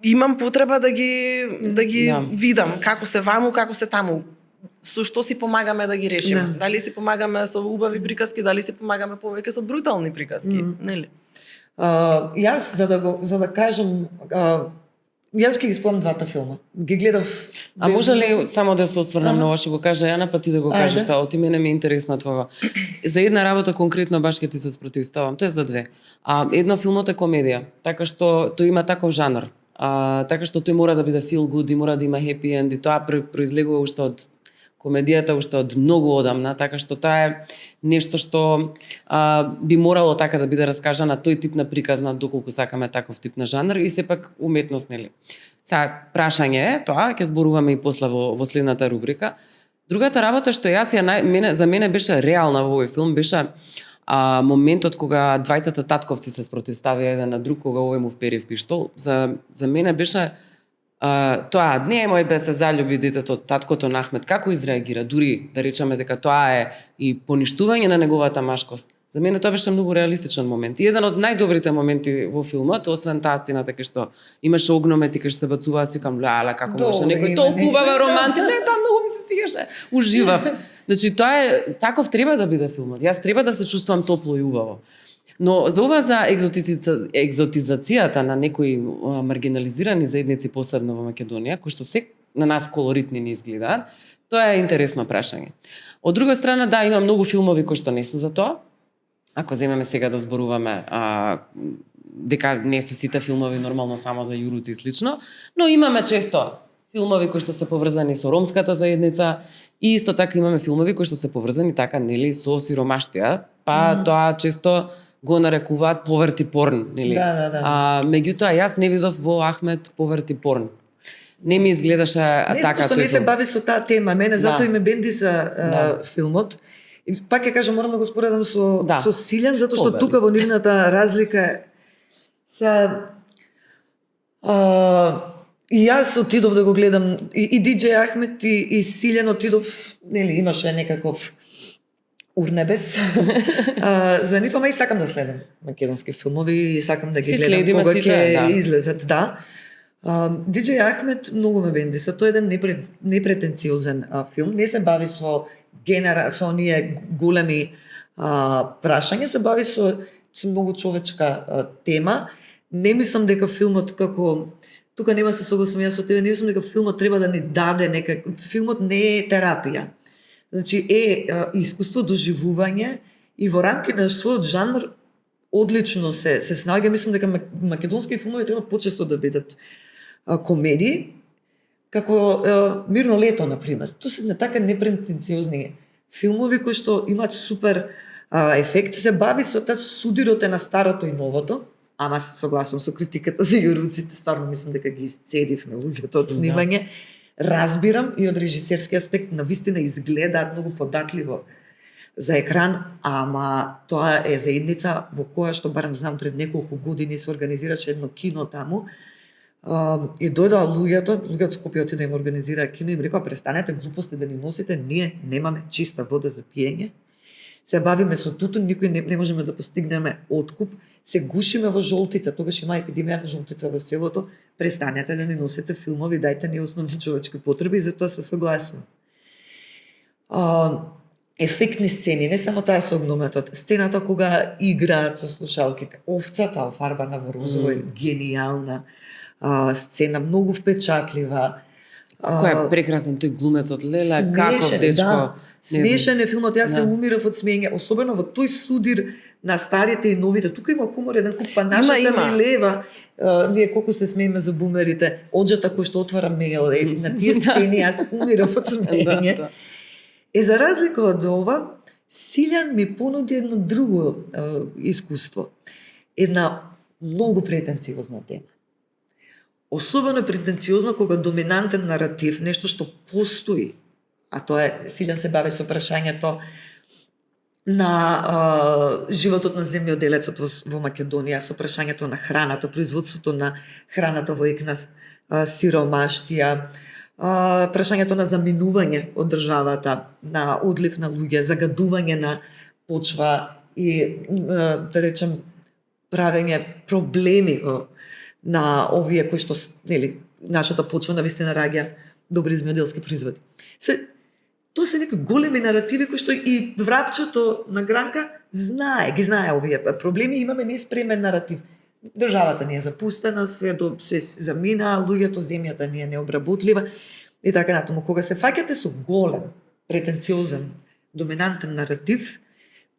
имам потреба да ги видам како се ваму, како се таму. Со што си помагаме да ги решиме? Да. Дали си помагаме со убави приказки, дали си помагаме повеќе со брутални приказки, нели? Јас за да кажам, јас ќе ги спомнам двата филма. Ги гледав. А може ли само да се осврнам на ова што го кажа Јана, па ти да го кажеш тоа, оти мене ми е интересно тоа. За една работа конкретно баш ќе ти се спротивставам, тоа е за две. Едно филмот е комедија, така што тој има таков жанр. Така што тој мора да биде feel good и мора да има happy end и тоа произлегува уште од комедијата уште од многу одамна, така што тоа е нешто што би морало така да биде раскажана тој тип на приказна, доколку сакаме таков тип на жанр и сепак уметност, нели. Сега прашање е тоа, ќе зборуваме и после во следната рубрика. Другата работа што јас за мене беше реална во овој филм беше моментот кога двајцата татковци се спротивставија еден на друг кога овој му впери в пиштол. За мене беше тоа, немој да се заљуби детето од таткото на Ахмет, како изреагира, дури да речеме дека тоа е и поништување на неговата машкост. За мене тоа беше многу реалистичен момент. И еден од најдобрите моменти во филмот, освен таа сцената кај што имаше огномет и кај што се бацуваа, си викам, лала, како може некој толку убава романтик, не, таа многу ми се свигаше. Уживав. Значи тоа е таков треба да биде филмот. Јас треба да се чувствувам топло и убаво. Но за ова за екзотизацијата на некои маргинализирани заедници, посебно во Македонија, кои што се на нас колоритни не изгледаат, тоа е интересно прашање. Од друга страна, да, има многу филмови кои што не се за тоа. Ако земеме сега да зборуваме дека не се сите филмови нормално само за јуруци и слично, но имаме често филмови кои што се поврзани со ромската заедница и исто така имаме филмови кои што се поврзани така, нели, со сиромаштија, па тоа често го нарекуваат поверти порн, нели? Да. Меѓутоа јас не видов во Ахмет поверти порн. Не ми изгледаше така тој филм. Не се бави со таа тема, мене затоа и ме бенди за филмот. И пак ќе кажам, морам да го споредам со Силјан, затоа што тука во нивната разлика и јас отидов да го гледам и DJ Ахмет и Силјан отидов, нели, имаше некаков урнебес. За нив, ама и сакам да следам македонски филмови и сакам да ги гледам кога ќе излезат, да. DJ Ахмет многу ме бенди, тој е еден непретенциозен филм, не се бави со оние големи прашања, се бави со многу човечка тема. Не мислам дека филмот како тука нема се согласам јас со тебе, не мислам дека филмот треба да ни даде филмот не е терапија. Значи е искуство, доживување и во рамки на својот жанр одлично се снаѓа. Мислам дека македонски филмови треба почесто да бидат комедии, како Мирно лето, например. Тоа се така непретенциозни филмови кои што имаат супер ефект, се бави со судирот на старото и новото, ама се согласувам со критиката за јуруците, стварно мислам дека ги исцедивме луѓето од снимање. Разбирам и од режисерски аспект, навистина изгледаат многу податливо за екран, ама тоа е заедница во која што барем знам пред неколку години се организираше едно кино таму. И дојдоа луѓето од Скопје отиде да им организира кино и им рекоа престанете глупости да ни носите, ние немаме чиста вода за пиење. Се бавиме со тутун, никој не можеме да постигнеме откуп, се гушиме во жолтица, тогаш има епидемија на жолтица во селото, престанете да ни носите филмови, дајте ни основни човечки потреби и затоа се согласувам. Ефектни сцени, не само таа со огнометот, сцената кога играат со слушалките, овцата офарбана во розово е гениална сцена, многу впечатлива. Кој е прекрасен тој глумецот, леле, каков дечко. Да, смешен е филмот, јас се умирав од смење, особено во тој судир на старите и новите. Тука има хумор, еден куп, па нашата Милева, ние колку се смееме за бумерите, оџата кој што отвара мејл, на тие сцени јас умирав од смење. За разлика од ова, Силјан ми понуди едно друго искуство. Една многу претенциозна тема. особено претенциозно кога доминантен наратив, нешто што постои, а тоа е, Силјан се бави со прашањето на животот на земјоделецот во Македонија, со прашањето на храната, производството на храната во ек на сиромаштија, прашањето на заминување од државата, на одлив на луѓе, загадување на почва и, да речем, правење проблеми на овие кои што, нели, нашата почва навистина раѓа добри земјоделски производи. Тоа се некои големи наративи кои што и врапчето на Гранка ги знае овие проблеми, имаме неспремен наратив. Државата ни е запустена, се замина, луѓето, земјата ни е необработлива и така натаму. Кога се фаќате со голем, претенциозен, доминантен наратив,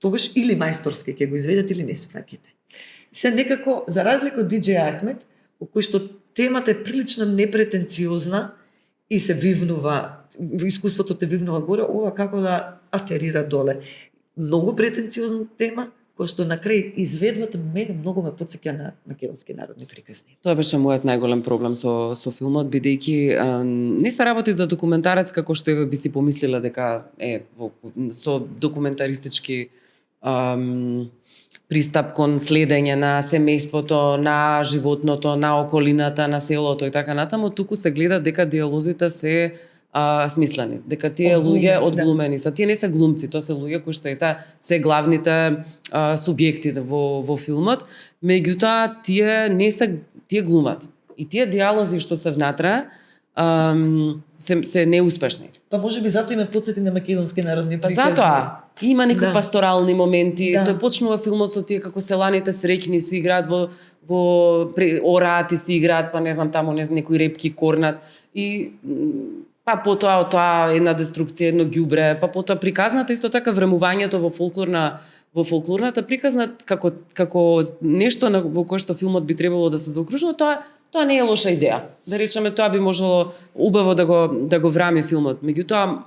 тогаш или мајсторски ќе го изведете или не се фаќате. Се некако, за разлика од Диџеј Ахмед, во кој што темата е прилично непретенциозна и се вивнува, искуството те вивнува горе, ова како да атерира доле. Многу претенциозна тема, која што на крај изведбата мене многу ме потсеќа на македонски народни приказни. Тоа беше мојот најголем проблем со филмот, бидејќи не се работи за документарец како што би си помислила дека со документаристички пристап кон следење на семејството, на животното, на околината, на селото и така натаму, туку се гледа дека диалозите се смислени, дека тие луѓе одглумени се. Тие не се глумци, тоа се луѓе кои што се главните субјекти во филмот, меѓутоа тие глумат. И тие диалози што се внатре се неуспешни. Па можеби затоа име потсети на македонски народни приказни. Па затоа има некои пасторални моменти. Да. Тој почнува филмот со тие како селаните среќни се играат во орати се играат, па не знам таму некои репки корнат и па потоа од тоа една деструкција, едно ѓубре, па потоа приказната исто така времувањето во фолклорната приказна како нешто во кое што филмот би требало да се заокружува, тоа не е лоша идеја. Да речеме, тоа би можело убаво да го врами филмот. Меѓутоа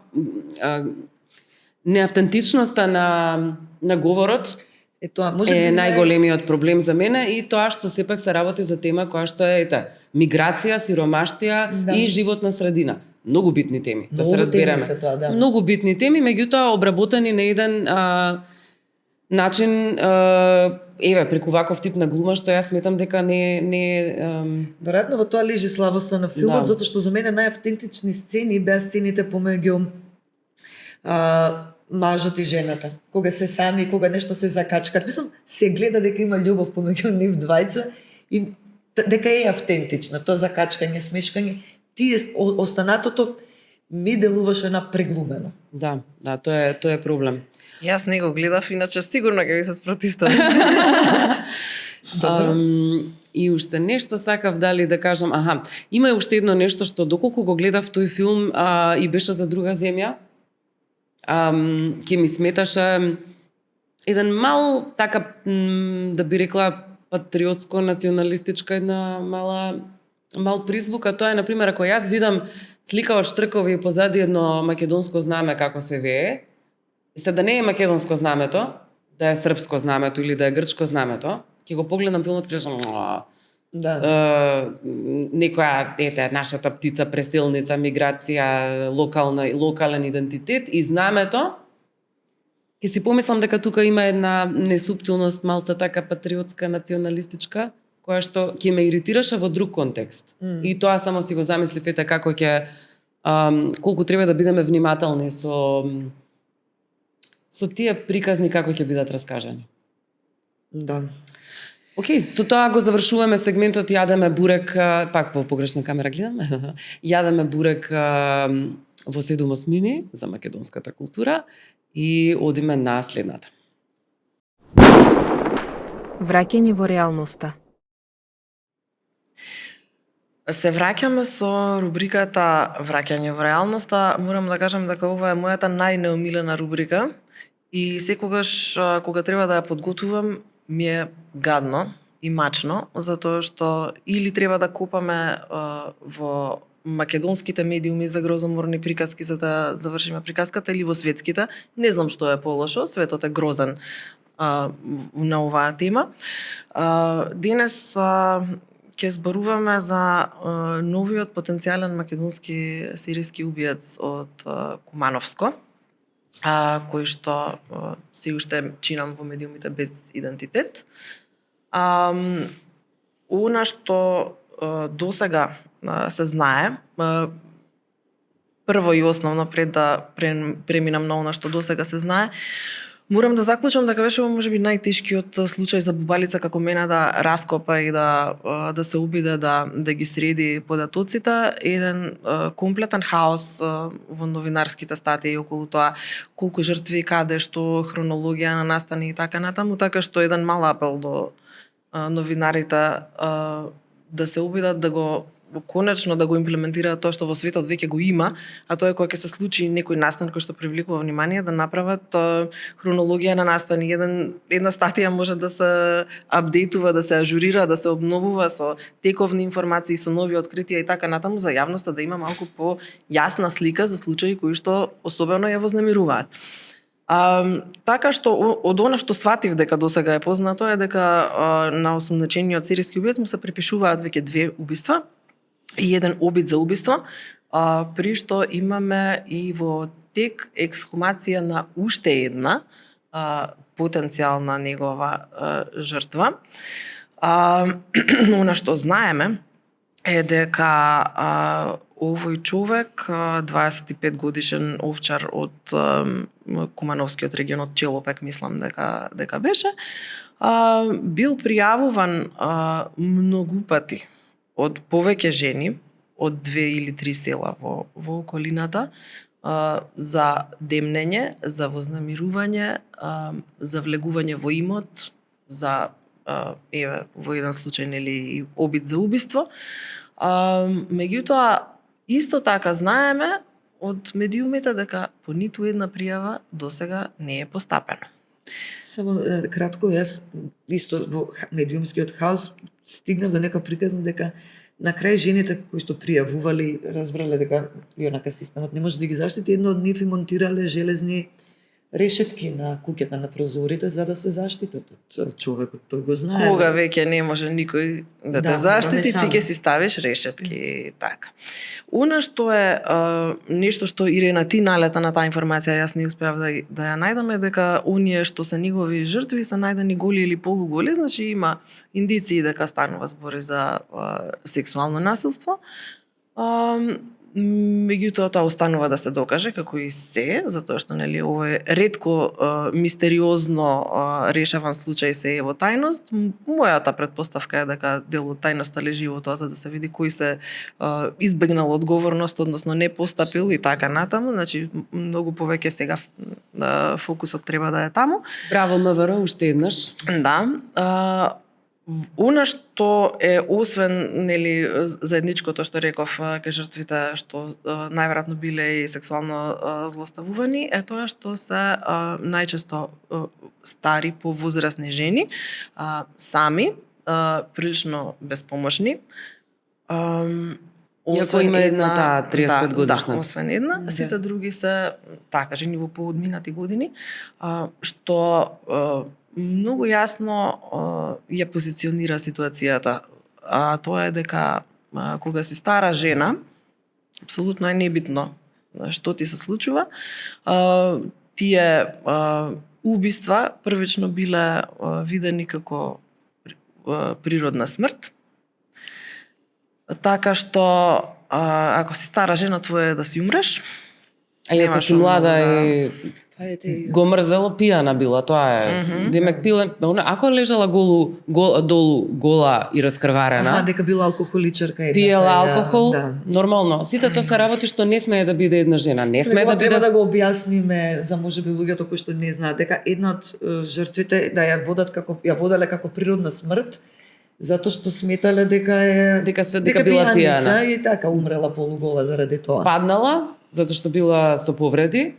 неавтентичноста на говорот е најголемиот проблем за мене и тоа што сепак се работи за тема која што е миграција, сиромаштија и животна средина. Многу битни теми, да се разбереме. Многу битни теми, меѓутоа обработени на еден начин, преку ваков тип на глума, што јас сметам дека не веројатно во тоа лежи славоста на филмот, затоа што за мене најавтентични сцени беа сцените помеѓу мажот и жената. Кога се сами, кога нешто се закачкат. Мислам, се гледа дека има љубов помеѓу нив двајца и дека е автентично. Тоа закачкање, смешкање, тие останатото ми делуваше на преглумено. Да, тоа е проблем. Јас не го гледав, иначе сигурно ќе ви се спротиставам. И уште нешто сакав дали да кажам, има и уште едно нешто што доколку го гледав тој филм и беше за друга земја, ќе ми сметаше еден мал така да би рекла патриотско националистичка една мал призвук, а тоа е на пример ако јас видам слика од штркови и позади едно македонско знаме како се вее, се да не е македонско знамето, да е српско знамето или да е грчко знамето, ќе го погледам филмот и кажам некоја нашата птица, преселница, миграција, локален идентитет и знамето, ќе си помислам дека тука има една несуптилност, малца така патриотска, националистичка, која што ќе ме иритираше во друг контекст. И тоа само си го замислив како колку треба да бидеме внимателни со тие приказни како ќе бидат раскажани. Да. Океј, со тоа го завршуваме сегментот Јадеме бурек, пак во погрешна камера гледам, Јадеме бурек во 7 мини за македонската култура и одиме на следната. Враќање во реалноста. Се враќаме со рубриката Враќање во реалноста. Морам да кажам дека ова е мојата најнеомилена рубрика и секогаш кога треба да ја подготвувам ми е гадно и мачно, затоа што или треба да копаме во македонските медиуми за грозоморни приказки за да завршиме приказката или во светските. Не знам што е полошо, светот е грозен на оваа тема. Денес ќе зборуваме за новиот потенцијален македонски сиријски убиец од Кумановско, кој што се уште чинам во медиумите без идентитет. Она што досега се знае, прво и основно пред да преминам на она што досега се знае, морам да заклучам дека беше можеби најтешкиот случај за Бубалица како мене да раскопа и да се обиде да ги среди податоците, еден комплетен хаос во новинарските статии околу тоа колку жртви, каде, што, хронологија на настани и така натаму, така што еден мал апел до новинарите да се обидат да го конечно да го имплементираат тоа што во светот веќе го има, а тоа е кога ќе се случи некој настан кој што привлекува внимание, да направат хронологија на настани. Една статија може да се апдейтува, да се ажурира, да се обновува со тековни информации, со нови откритија и така натаму, за јавноста да има малку по јасна слика за случаи кои што особено ја вознемируваат. Така што од она што сватив дека досега е познато е дека на осомнечениот сиријски убиец му се припишуваат веќе 2 убиства и еден обид за убиство, при што имаме и во тек ексхумација на уште една потенцијална негова жртва. Она што знаеме е дека овој човек, 25 годишен овчар од Кумановскиот регион, од Челопек, мислам дека беше, бил пријавуван многу пати од повеќе жени, од 2 или 3 села во околината, за демнење, за вознемирување, за влегување во имот, за во еден случај нели обид за убиство. Меѓутоа исто така знаеме од медиумите дека по ниту една пријава досега не е постапено. Само кратко, јас исто во медиумскиот хаос стигнав до нека приказна дека на крај жените кои што пријавували разбрале дека јонака системот не може да ги заштити, едно од нив и монтирале железни решетки на куќата, на прозорите, за да се заштитат од човекот. Тој го знае. Кога веќе не може никој да те заштити, ти ќе си ставиш решетки. Така. Она што е нешто што Ирена ти налета на таа информација, јас не успеав да ја најдам, е дека оние што се негови жртви се најдени голи или полуголи, значи има индиции дека станува збори за сексуално насилство. Меѓутоа тоа останува да се докаже како и се, затоа што нели ова е ретко мистериозно решаван случај, се е во тајност. Мојата претпоставка е дека дел од тајноста лежи во тоа за да се види кој се избегнал одговорност, односно не постапил и така натаму, значи многу повеќе сега фокусот треба да е таму. Браво МВР уште еднаш. Да. Она што е освен нели заедничкото што реков ке жртвите што најверојатно биле и сексуално злоставувани, е тоа што се најчесто стари повозрасни жени, сами, прилично безпомошни. Иако има една таа 35 годишна. Да, освен една, сите други се така жени во поодминати години, што многу јасно ја позиционира ситуацијата. Тоа е дека кога си стара жена, апсолутно е небитно што ти се случува. Тие убиства првично биле видени како природна смрт. Така што ако си стара жена, твое е да си умреш. А ако си млада и го мрзело, пијана била, тоа е. Демек пила, ако лежала долу гола и раскрварена, дека била алкохоличарка едната. Пиела алкохол, нормално. Сите тоа се работи што не смее да биде една жена, не смее да биде. Треба да го објасниме за можеби луѓето кои што не знаат дека една од жртвите да ја воделе како природна смрт, затоа што сметале дека била пијана и така умрела полугола заради тоа. Паднала затоа што била со повреди,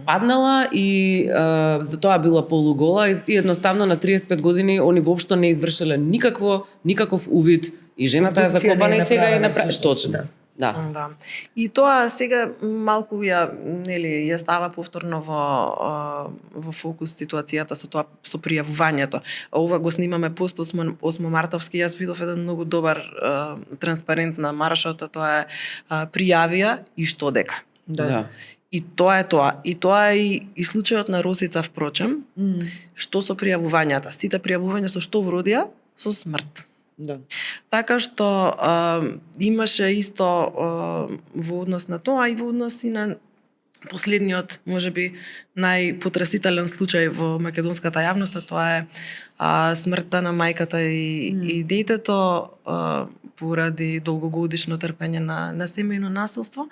паднала и затоа била полугола и едноставно на 35 години они воопшто не извршиле никаков увид и жената е закопана и сега е точно. Да. Да. И тоа сега малку ја става повторно во фокус ситуацијата со тоа со пријавувањето. Ова го снимаме пост 8 мартовски, јас видов еден многу добар транспарент на маршот, тоа е пријавија и што дека. Да. И тоа е тоа. И тоа е и случајот на Росица впрочем, што со пријавувањата. Сите пријавувања со што вродија? Со смрт. Да. Така што имаше исто во однос на тоа и во однос и на последниот, можеби најпотресителен случај во македонската јавност, тоа е смртта на мајката и детето поради долгогодишно трпење на семејно насилство.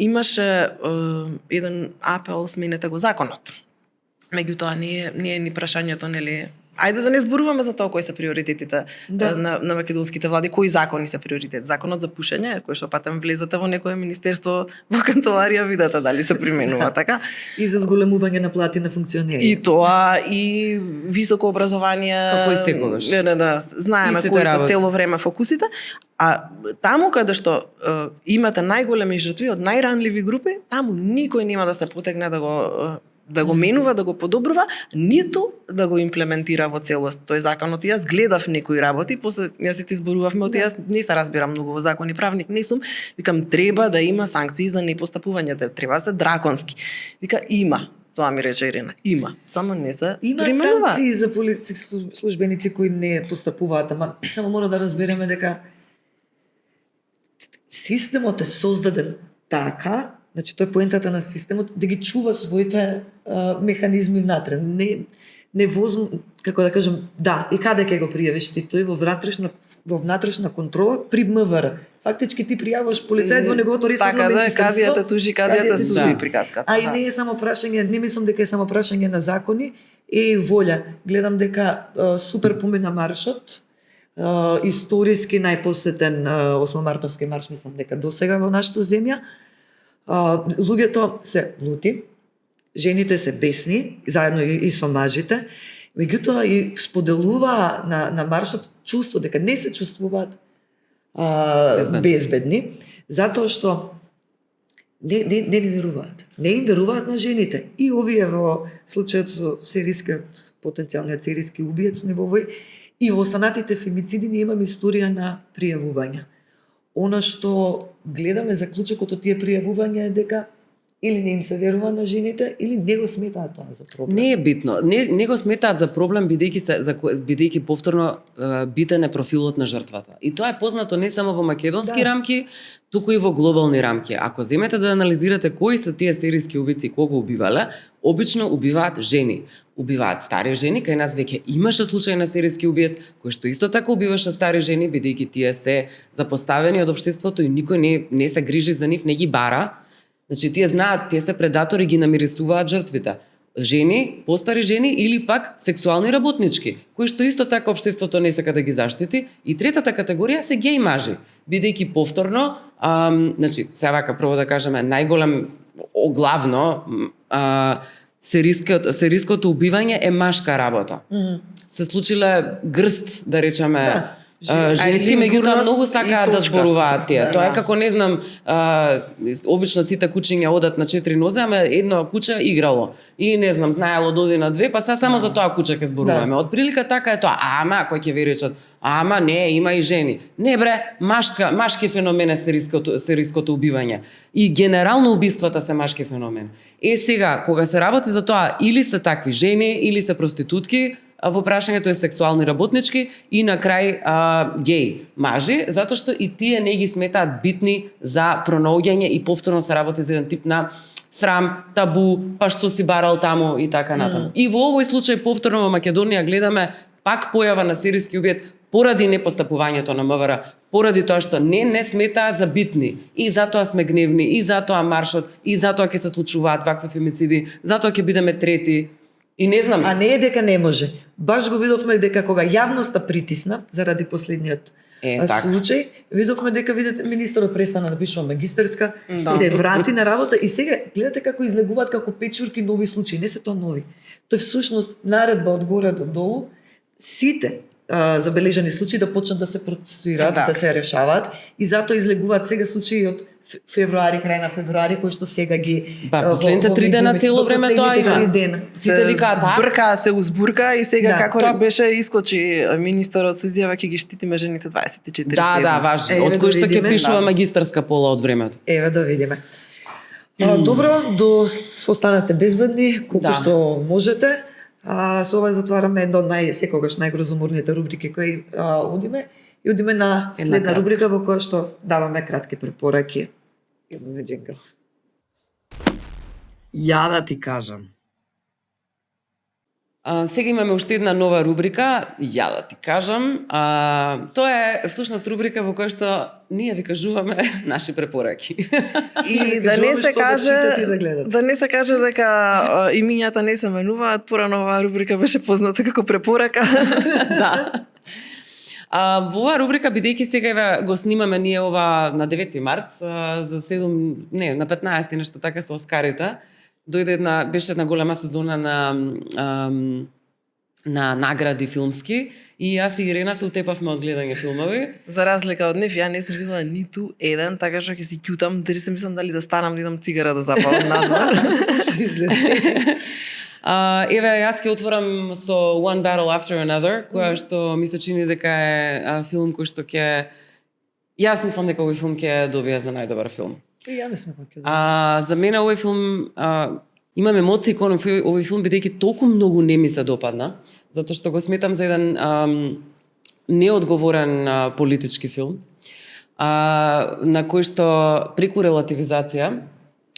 Имаше еден апел сменете го законот. Меѓутоа не е ни прашањето, нели, ајде да не зборуваме за тоа кои се приоритетите на македонските влади, кои закони се приоритет. Законот за пушење, кој што патем влезете во некое министерство, во канцеларија, видете дали се применува, така? И за зголемување на плати на функционери. И тоа, и високо образование. Како и секогаш. Знаеме Истите кои се работи. цело време фокусите, а таму каде што имате најголеми жртви од најранливи групи, таму никој нема да се потегне да го менува, да го подобрува, ниту да го имплементира во целост тој законот. Јас гледав некои работи, после јас се ти зборувавме, јас не се разбирам многу во закони, правник не сум, викам треба да има санкции за непостапувањето, треба да се драконски. Вика има. Тоа ми рече Ирина. Има, само не се Има применува. санкции за полицски службеници кои не постапуваат, ама само мора да разбереме дека системот е создаден така, значи тоа е поентата на системот, да ги чува своите механизми внатре. Не како да кажем, да, и каде ќе го пријавиш ти тој во внатрешна контрола при МВР. Фактички ти пријаваш полицаец во неговото ресорно така, министерство. кадијата тужи, кадијата суди приказката. А и не е само прашање, не мислам дека е само прашање на закони, и волја. Гледам дека супер помина маршот, историски најпосетен 8 мартовски марш, мислам дека досега во нашата земја. Луѓето се лути, жените се бесни, заедно и со мажите, меѓутоа и споделува на маршот чувство дека не се чувствуваат безбедни, затоа што не ни веруваат. Не им веруваат на жените. И овие во случајот со потенцијалниот серијски убиец Невовој, и во останатите фемициди ние имаме историја на пријавувања. Она што гледаме заклучокот од тие пријавувања е дека или не им се верува на жените, или не го сметаат тоа за проблем. Не е битно. Не го сметаат за проблем бидејќи повторно битен е профилот на жртвата. И тоа е познато не само во македонски рамки, туку и во глобални рамки. Ако земете да анализирате кои се тие серијски убици и кого убивале, обично убиваат жени. Убиваат стари жени, кај нас веќе имаше случај на серијски убиец кој што исто така убиваше стари жени, бидејќи тие се запоставени од општеството и никој не се грижи за нив, не ги бара. Значи тие знаат, тие се предатори, ги намирисуваат жртвите. Жени, постари жени или пак сексуални работнички, кои што исто така општеството не сака да ги заштити. И третата категорија се геј мажи, бидејќи повторно, значи се вака прво да кажеме најголем главно сериското убивање е машка работа. Се случиле грст, да речеме, женски, меѓутоа многу сакаат да зборуваат тие. Тоа е како, не знам, обично сите кучиња одат на 4 нозе, ама едно куче играло. И не знам, знаело доди на 2, па само за тоа куче ќе зборуваме. Од прилика така е тоа. Ама, кој ќе ви речат, ама не, има и жени. Не бре, машки феномен е сериското убивање. И генерално убиствата се машки феномен. Сега, кога се работи за тоа, или се такви жени, или се проститутки, во прашањето е сексуални работнички и на крај геј мажи, затоа што и тие не ги сметаат битни за пронаоѓање и повторно се работи за еден тип на срам, табу, па што си барал таму и така натаму. И во овој случај повторно во Македонија гледаме пак појава на серијски убиец поради непостапувањето на МВР, поради тоа што не сметаат за битни. И затоа сме гневни, и затоа маршот, и затоа ќе се случуваат вакви фемициди, затоа ќе бидеме трети. И не знам. А не е дека не може. Баш го видовме дека кога јавноста притисна заради последниот случај, видовме дека министерот престана да пишува магистерска, се врати на работа и сега гледате како излегуваат како печурки нови случаи, не се тоа нови. Тоа е всушност наредба од горе до долу, сите забележани случаи да почнат да се процесуираат, Да. да се решаваат и затоа излегуваат сега случаи од февруари, крај на февруари, кои што сега ги последните 3 дена цело време тоа има. Сите викаат се узбурка и сега Да, како тоа- беше искочи министерот со изјава ќе ги штитиме жените 24/7. Да, важно. Еве Од кој да што ќе видиме, пишува да. магистарска пола од времето. Еве да видиме. Добро, останете безбедни колку Да. што можете. Со ова затвараме една од секогаш најгрозоморните рубрики кои одиме и одиме на следна кратка. рубрика во која што даваме кратки препораки. Имаме джингл. Ја да ти кажам. Сега имаме уште една нова рубрика, ја да ти кажам. Тоа е всушност рубрика во која што ние ви кажуваме наши препораки. И да не Кажуваме се што да читате и да каже гледате. да не се каже дека имињата не се менуваат, порано оваа рубрика беше позната како препорака. Да. Во оваа рубрика, бидејќи сега еве го снимаме ние ова на 9 март, за 7, не, на 15 нешто така со Оскарите, беше една голема сезона на награди филмски и јас и Ирена се утепавме од гледање филмови. За разлика од нив, ја не сум видела ниту еден, така што ќе си ќутам, дали се мислам дали да станам да идам цигара да запалам надвор. Еве, јас ќе отворам со One Battle After Another, која што ми се чини дека е филм кој што ќе... Јас мислам дека овој филм ќе добие за најдобар филм. И ја мислам дека За мене овој филм имам емоции кон овој филм бидејќи толку многу не ми се допадна, затоа што го сметам за еден неодговорен политички филм, на кој што преку релативизација,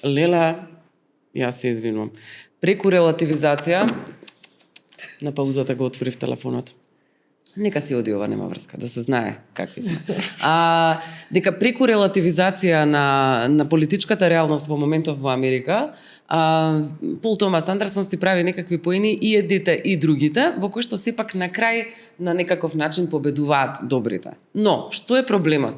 Лела, јас се извинувам, преку релативизација, на паузата го отворив телефонот. Нека си оди ова, нема врска, да се знае какви сме. Дека преку релативизација на политичката реалност во моментов во Америка, Пол Томас Андерсон си прави некакви поени и едните и другите, во кои што сепак на крај на некаков начин победуваат добрите. Но, што е проблемот?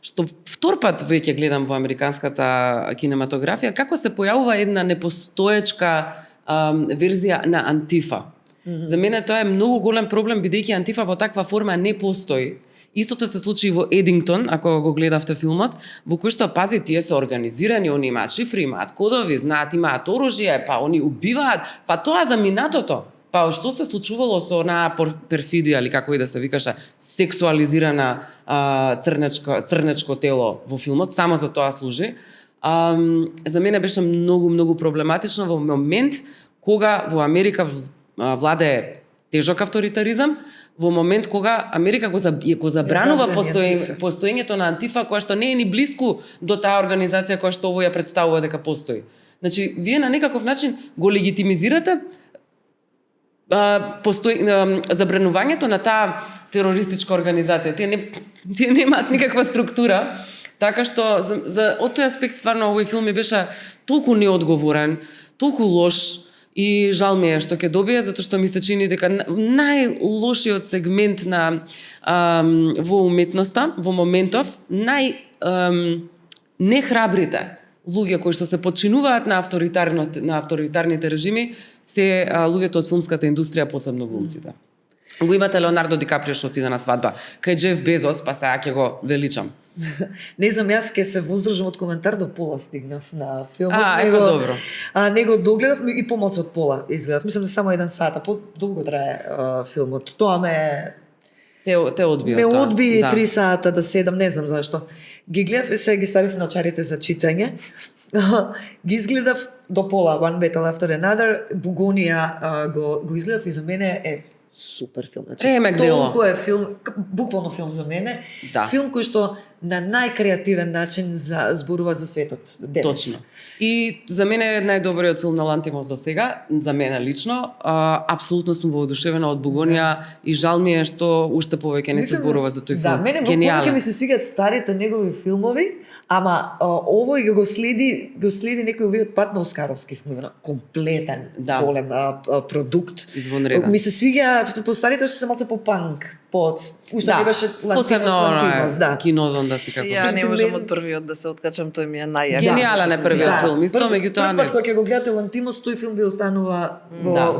Што втор пат веќе гледам во американската кинематографија, како се појавува една непостоечка верзија на Антифа. За мене тоа е многу голем проблем, бидејќи Антифа во таква форма не постои. Истото се случи и во Едингтон, ако го гледавте филмот, во кој што, пази, тие се организирани, они имаат шифри, имаат кодови, знаат, имаат оружје, па они убиваат, па тоа за минатото. Па што се случувало со онаа перфидија, или како и да се викаше, сексуализирана црнечко тело во филмот, само за тоа служи. За мене беше многу проблематично во момент кога во Америка владее тежок авторитаризам, во момент кога Америка го забранува постоењето на Антифа, која што не е ни блиску до таа организација која што овој ја представува дека постои. Значи, вие на некаков начин го легитимизирате забранувањето на таа терористичка организација. Тие немаат никаква структура, така што од тој аспект стварно овој филм ми беше толку неодговорен, толку лош. И жал ми е што ќе добие, затоа што ми се чини дека најлошиот сегмент во уметноста, во моментов, нехрабрите луѓе кои што се подчинуваат на авторитарните режими, се луѓето од филмската индустрија, посебно глумците. Го имате Леонардо Ди Каприо што отиде на свадба кај Джеф Безос, па сега ќе го величам. Не знам, јас ќе се воздржам од коментар до пола стигнав на филмот. Добро. Него догледав и помалку од пола изгледав. Мислам да само 1 сат, подолго трае филмот. Тоа те одби. Ме одби 3 сата до 7, не знам зашто. Ги гледав и се ги ставив на очарите за читање. Ги изгледав до пола, One Battle After Another, Бугонија го изгледав и за мене е супер филм. Ремек дело. Толку е филм, буквално филм за мене. Да. Филм кој што на најкреативен начин зборува за светот. Точно. И за мене е најдобриот филм на Лантимос до сега, за мене лично. Апсолутно сум воодушевена од Бугонија и жал ми е што уште повеќе не се зборува за тој филм. Да, мене повеќе ми се свигаат старите негови филмови, ама овој го следи некој овој пат на оскаровски филм, комплетен, голем продукт. Извонреден. Ми се свиѓа по старите што се малце по панк, уште не беше Лантимос, да. Кинодон да си како. Ја не можам од првиот да се откачам, тој ми е најјак. Гениален е првиот филм, исто меѓутоа не. Прв пат кога ќе го гледате Лантимос, тој филм ви останува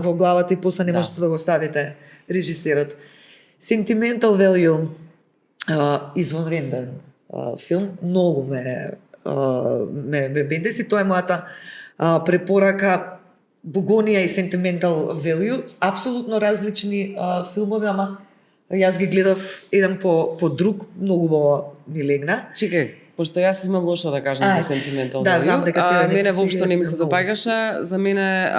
во главата и после не можете да го ставите режисерот. Sentimental Value, извонреден филм, многу ме бендеси, тоа е мојата препорака. Бугонија и Sentimental Value, апсолутно различни филмови, ама јас ги гледав еден по друг, многу ми легна. Чекај, пошто јас имам лошо да кажам за Sentimental да, Value. знам дека тебе мене не си воопшто не ми се многу. допаѓаше. За мене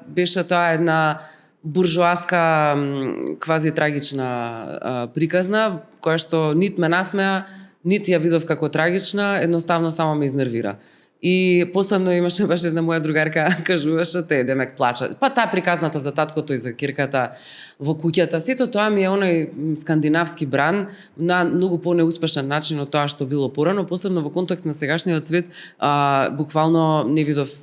беше тоа една буржоаска квази трагична приказна, која што нит ме насмеа, нит ја видов како трагична, едноставно само ме изнервира. И посебно имаше баш една моја другарка кажуваше те демек плача. Па таа приказната за таткото и за кирката во куќата, сето тоа ми е оној скандинавски бран на многу понеуспешен начин од тоа што било порано, посебно во контекст на сегашниот свет, буквално не видов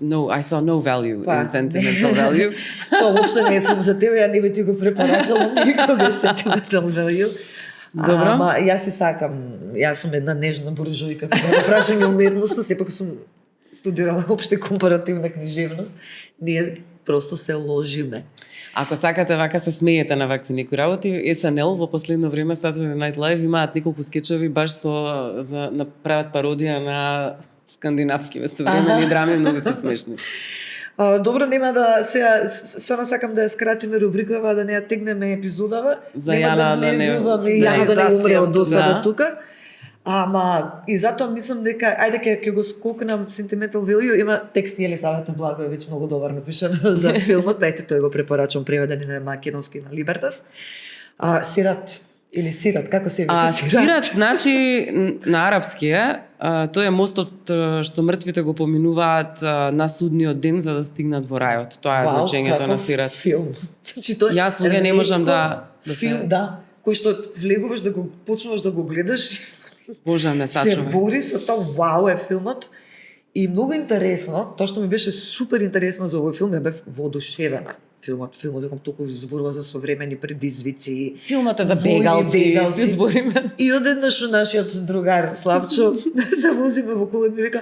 I saw no value in Sentimental Value. Тоа воопшто не е филм за тебе, ја не би ти го препорачала никогаш Sentimental Value. Добро. Ама јас си сакам, јас сум една нежна буржујка, кога на прашање уметноста, сепак сум студирала опште компаративна книжевност, ние просто се ложиме. Ако сакате вака се смеете на вакви некои работи, СНЛ во последно време Saturday Night Live имаат неколку скечови баш за направат пародија на скандинавски современи драми, многу се смешни. Добро, нема да сега сварно сакам да ја скратиме рубрикава, да не ја тегнеме епизодава. За Јана да не Јана да не умре од досада Да. тука. Ама и затоа мислам дека ајде ќе го скокнам Sentimental Value, има текст Елисавета Благоевиќ многу добар напишан за филмот, пејте тој го препорачувам, преведен на македонски на Либертас. Сират или Сират, како се вика Сират значи на арапски е, тој е мостот што мртвите го поминуваат на судниот ден за да стигнат во рајот. Тоа е значењето на Сират. Филм. Значи тој Јас луѓе не можам да филм, да, кој што влегуваш да го почнуваш да го гледаш. Боже ме Се сачува. бори со тоа, вау е филмот. И многу интересно, тоа што ми беше супер интересно за овој филм, ја бев воодушевена. Филмот дека толку зборува за современи предизвици. Филмот е за војни, бегалци, се збориме. И одеднаш нашиот другар Славчо се возиме во кола и ми вика,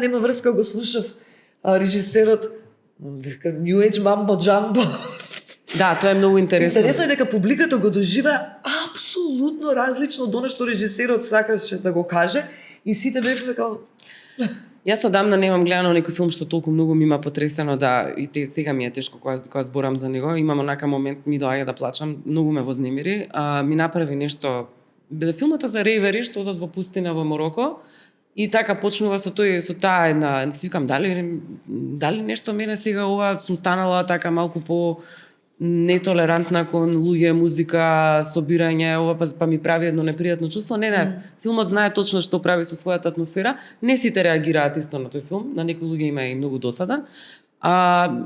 нема врска, го слушав режисерот, вика New Age Mambo Jumbo. Да, тоа е многу интересно. Интересно е дека публиката го доживеа апсолутно различно од оно што режисерот сакаше да го каже и сите бевме како Јас одамна немам гледано некој филм што толку многу ми има потресено да и сега ми е тешко кога зборам за него. Имам онака момент ми доаѓа да плачам, многу ме вознемири. Ми направи нешто филмата за рейвери што одат во пустина во Мороко и така почнува со таа една, си викам дали нешто мене сега ова сум станала така малку по нетолерантна кон луѓе, музика, собирање, ова па ми прави едно непријатно чувство. Не, филмот знае точно што прави со својата атмосфера. Не сите реагираат исто на тој филм, на некои луѓе има и многу досадан.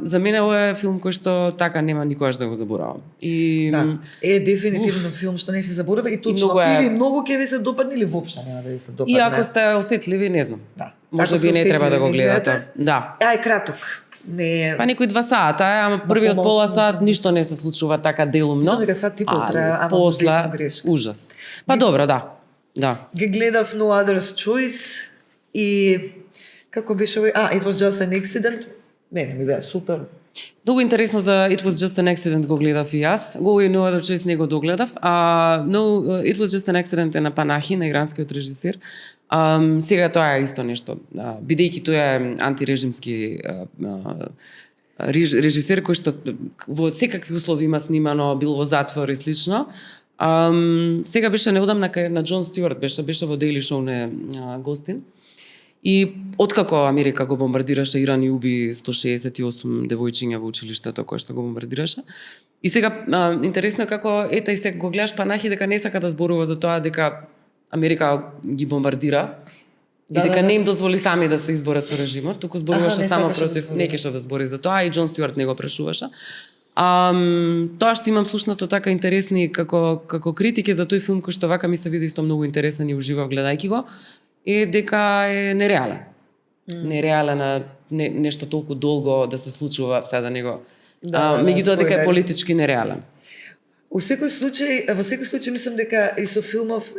За мене ова е филм кој што така нема никогаш да го заборавам. И да, е дефинитивно филм што не се заборава и точно или многу ќе ви се допадне или воопшто нема да ви се допадне. И ако сте осетливи, не знам. Да. Може би не треба да го гледате. Да. Краток. Не. Па некои 2 сата, ама првиот пола сат ништо не се случува така делумно. Мислам дека сат и пол трае, ама после грешка. ужас. Па добро, да. Да. Ги гледав No Other's Choice и како беше овој? It Was Just an Accident. Мене ми беа супер. Долго интересно за It Was Just an Accident го гледав и јас. Го No Other Choice не го догледав. It Was Just an Accident е на Панахи, на иранскиот режисер. Сега тоа е исто нешто. Бидејќи тој е антирежимски режисер кој што во секакви услови има снимано, бил во затвор и слично. Сега беше неодамна на Џон Стюарт, беше во Daily Show не гостин. И откако Америка го бомбардираше Иран и уби 168 девојчиња во училиштето кој што го бомбардираше. И сега интересно е како и сега го гледаш Панахи дека не сака да зборува за тоа дека Америка ги бомбардира и дека не им дозволи сами да се изборат со режимот, туку зборуваше само против, не кеше да збори за тоа и Џон Стюарт не го прашуваше. Тоа што имам слушнато така интересни како критики за тој филм кој што вака ми се види исто многу интересен и уживав гледајќи го, е дека е нереален. Нереален нешто толку долго да се случува, сега да него. Меѓутоа дека е политички нереален. Во секој случај мислам дека и со филмов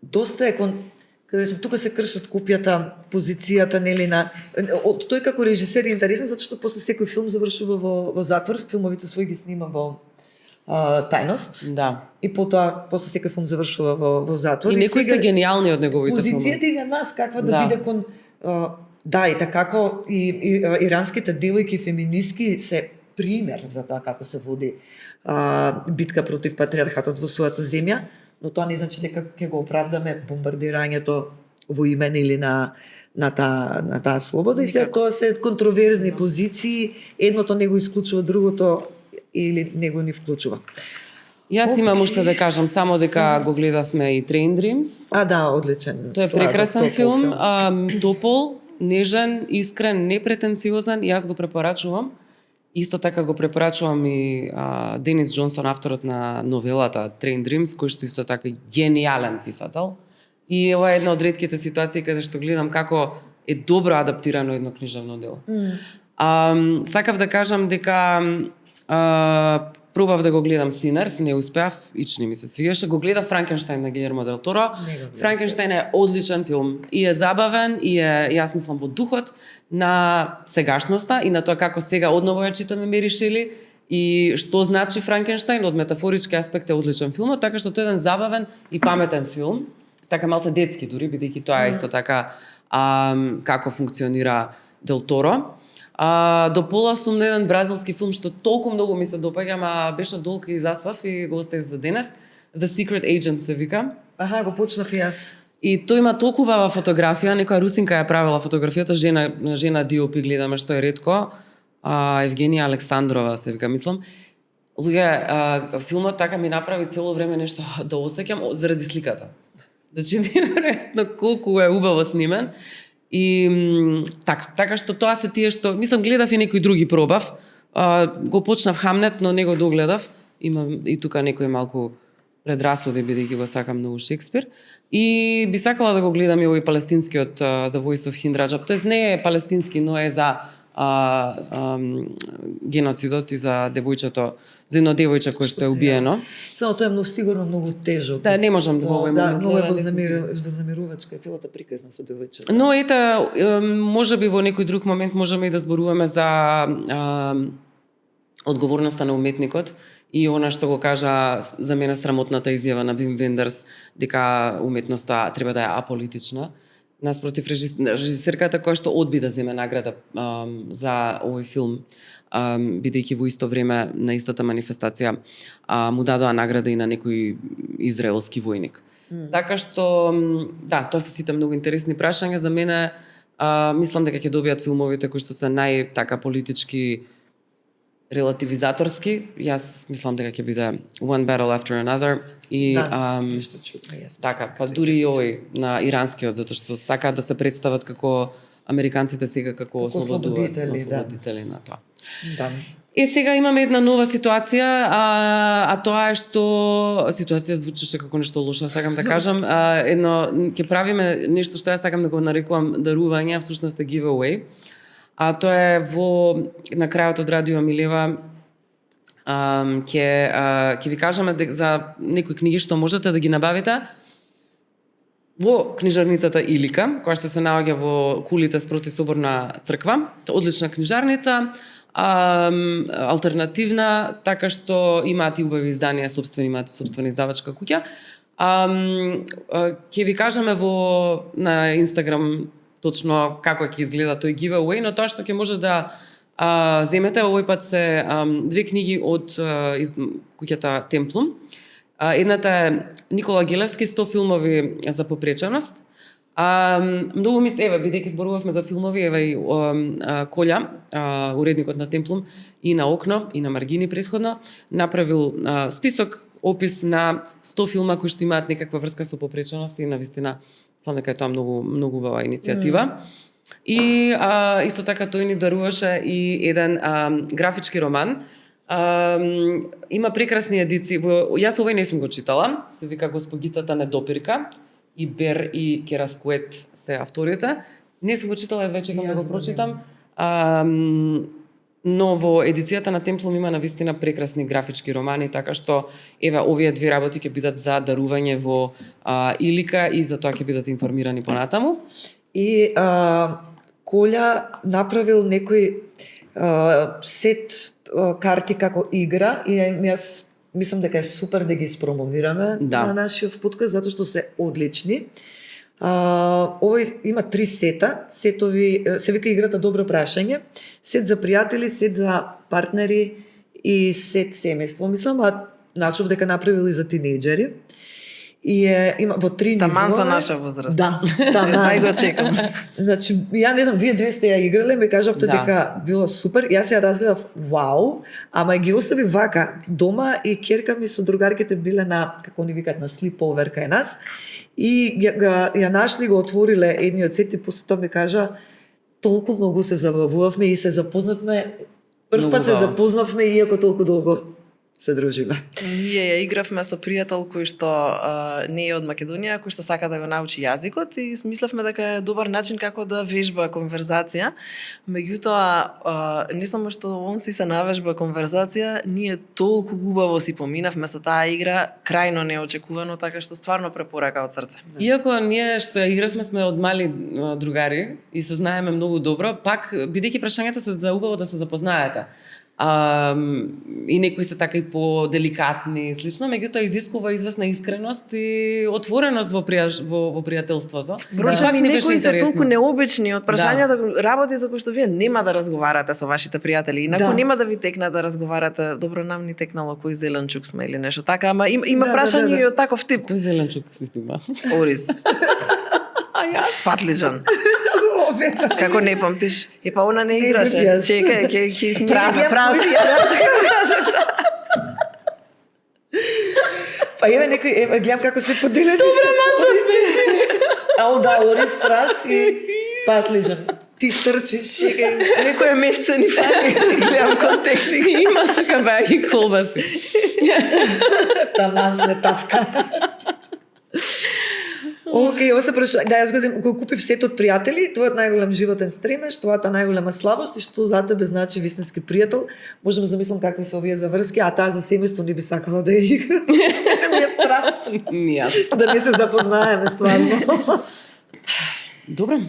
доста е тука се кршат копијата, позицијата нели на од тој како режисер е интересен затоа што после секој филм завршува во затвор, филмовите свој ги снима во тајност. Да. И потоа, после секој филм завршува во затвор. И некои се сега гениални од неговите филми. позицијата и на нас каква да, Да. биде кон да, и така како и иранските девојки феминистки се пример за тоа како се води битка против патриархатот во својата земја, но тоа не значи дека ќе го оправдаме бомбардирањето во име или на таа слобода. И се Никако. тоа се контроверзни позиции, едното не го исклучува другото или не го ни вклучува. Јас имам Окей. уште да кажам само дека го гледавме и Train Dreams. Да, одличен. Тој е сладок, прекрасен топол филм, топол, нежен, искрен, непретенциозен, и јас го препорачувам. Исто така го препорачувам и Денис Џонсон, авторот на новелата Train Dreams, кој што исто така гениален писател. И ова е една од ретките ситуации каде што гледам како е добро адаптирано едно книжевно дело. Сакав да кажам дека пробав да го гледам Sinners, не успеав, ични ми се свиеше. Го гледав Франкенштајн на Гилермо дел Торо. Франкенштајн е одличен филм и е забавен и е, јас мислам, во духот на сегашноста и на тоа како сега одново ја читаме Мери Шели и што значи Франкенштајн од метафорички аспект е одличен филм, така што тој е еден забавен и паметен филм, така малце детски дури, бидејќи тоа е исто така како функционира Дел Торо. До пола сум на еден бразилски филм што толку многу ми се допаѓа, ама беше долг и заспав и го оставив за денес. The Secret Agent се вика. Го почнав и јас. И тој има толку убава фотографија, некоја русинка ја правила фотографијата, жена диопи гледаме, што е ретко. Евгенија Александрова се вика, мислам. Луѓе, филмот така ми направи цело време нешто да осеќам заради сликата. Значи, неверојатно колку е убаво снимен. И така што тоа се тие што мислам гледав и некои други пробав. Го почнав Хамнет, но не го догледав. Имам и тука некои малку предрасуди бидејќи го сакам многу Шекспир. И би сакала да го гледам и овој палестинскиот The Voice of Hind Rajab. Тоест не е палестински, но е за геноцидот и за девојчето, за едно девојче кое што е убиено. Само тоа е многу сигурно многу тежок. Да, не можам да во овој момент многу е гледам, не сум вознемирувачка целата приказна со девојчето. Но ета, можеби во некој друг момент можеме и да зборуваме за одговорноста на уметникот и она што го кажа за мене срамотната изјава на Вим Вендерс дека уметноста треба да е аполитична. Наспротив режисерката која што одби да земе награда за овој филм, бидејќи во исто време на истата манифестација му дадоа награда и на некој израелски војник. Така што, да, тоа се сите многу интересни прашања. За мене, мислам дека ќе добијат филмовите кои што се така политички релативизаторски. Јас мислам дека ќе биде One Battle After Another и нешто чудно, јас. така, па дури и овој на иранскиот, затоа што сакаат да се представат како американците сега како ослободители на тоа. Да. Сега имаме една нова ситуација, тоа е што ситуација звучеше како нешто лошо, сакам да кажам, ќе правиме нешто што јас сакам да го нарекувам дарување, всушност е giveaway. Тоа е на крајот од Радио Милева ќе ви кажеме за некои книги што можете да ги набавите во книжарницата Илика, која што се наоѓа во кулите спроти Соборна црква. Одлична книжарница, алтернативна, така што имаат и убави изданија, имаат собствена издавачка куќа. Ќе ви кажеме на Инстаграм точно како ќе изгледа тој giveaway, но тоа што ќе може да земете овој пат се две книги од куќата Темплум. Едната е Никола Гелевски 100 филмови за попреченост. Многу ми се, бидејќи зборувавме за филмови, и Колја, уредникот на Темплум, и на Окно, и на Маргини претходно, направил список, опис на 100 филма кои што имаат некаква врска со попреченост и навистина сам дека е тоа многу убава иницијатива. И исто така тој ни даруваше и еден графички роман. Има прекрасни едиции. Јас овој не сум го читала, се вика Госпогицата недопирка, и Бер и Кераскует се авторите. Не сум го читала, едва чекам да го прочитам. Но во едицијата на Темплум има навистина прекрасни графички романи, така што овие две работи ќе бидат за дарување во Илика и за тоа ќе бидат информирани понатаму. И Колја направил некој сет карти како игра и јас мислам дека е супер да ги испромовираме Да. на нашиот подкаст, затоа што се одлични. Овој има 3 сета, сетови, се вика играта Добро прашање, сет за пријатели, сет за партнери и сет семејство. Мислам, начув дека направили за тинејџери. И има во 3 нивоа. Таман за наша возраст. Да, Нај го чекам. Значи, ја не знам, вие две сте ја играле, ми кажавте Да. дека било супер. Јас ја разгледав, вау, ама ги остави вака дома и ќерка ми со другарките биле на, како ни викаат, на слиповер кај нас. И ја нашли, го отвориле едниот сет и после тоа ми кажа, толку многу се забавувавме и се запознавме. Прв Многу пат се убаво. запознавме иако толку долго се дружиме. Ние ја игравме со пријател кој што не е од Македонија, кој што сака да го научи јазикот и мислевме дека е добар начин како да вежба конверзација. Меѓутоа, не само што он си се навежба конверзација, ние толку убаво си поминавме со таа игра, крајно неочекувано, така што стварно препорака од срце. Иако ние што ја игравме сме од мали другари и се знаеме многу добро, пак бидејќи прашањата се за убаво да се запознаете. И некои се така и по-деликатни и слично, меѓутоа изискува известна искреност и отвореност во пријателството. Броча ми некои се толку интересни. необични од прашањата, работи за кои што вие нема да разговарате со вашите пријатели, инаку Да. нема да ви текна да разговарате. Добро, нам ни текнало кој зеленчук сме или нешто така, ама има Да, прашања да, да. и од таков тип. Кој зеленчук си има? Ориз. А јас? Патлиџан. Веднаш. Како не памтиш? Е па она не Не играше. играв јас. Чекај, ќе смисли Праси, на праси. Па еве некој, еве гледам како се поделени. Добре, мачо сме. Ау да, ориз, прас и патлиџан. Ти штрчиш. Чекај, некој е мевце ни фали. Гледам кон техника. Има тука баги колбаси. Таман сме тавка. Океј, ова се праша, да јас го купив сет од пријатели, твојот најголем животен стремеж, твојата најголема слабост и што за тебе значи вистински пријател. Можам да замислам какви се овие заврски, а таа за семејство не би сакала да ја играм. Ми е страх Јас. да не се запознаеме стварно. Добро.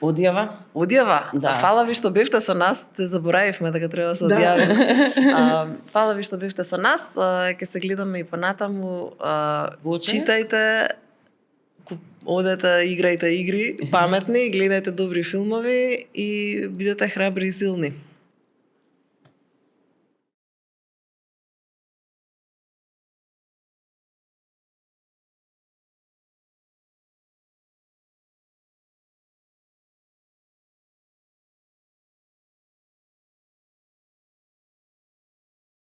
Одјава. Одјава. Да. Фала ви што бевте со нас, те заборавивме дека треба да се Да. одјавиме. Фала ви што бевте со нас, ќе се гледаме и понатаму. Во очи? Читајте, одете, играјте игри, паметни, гледајте добри филмови и бидете храбри и силни.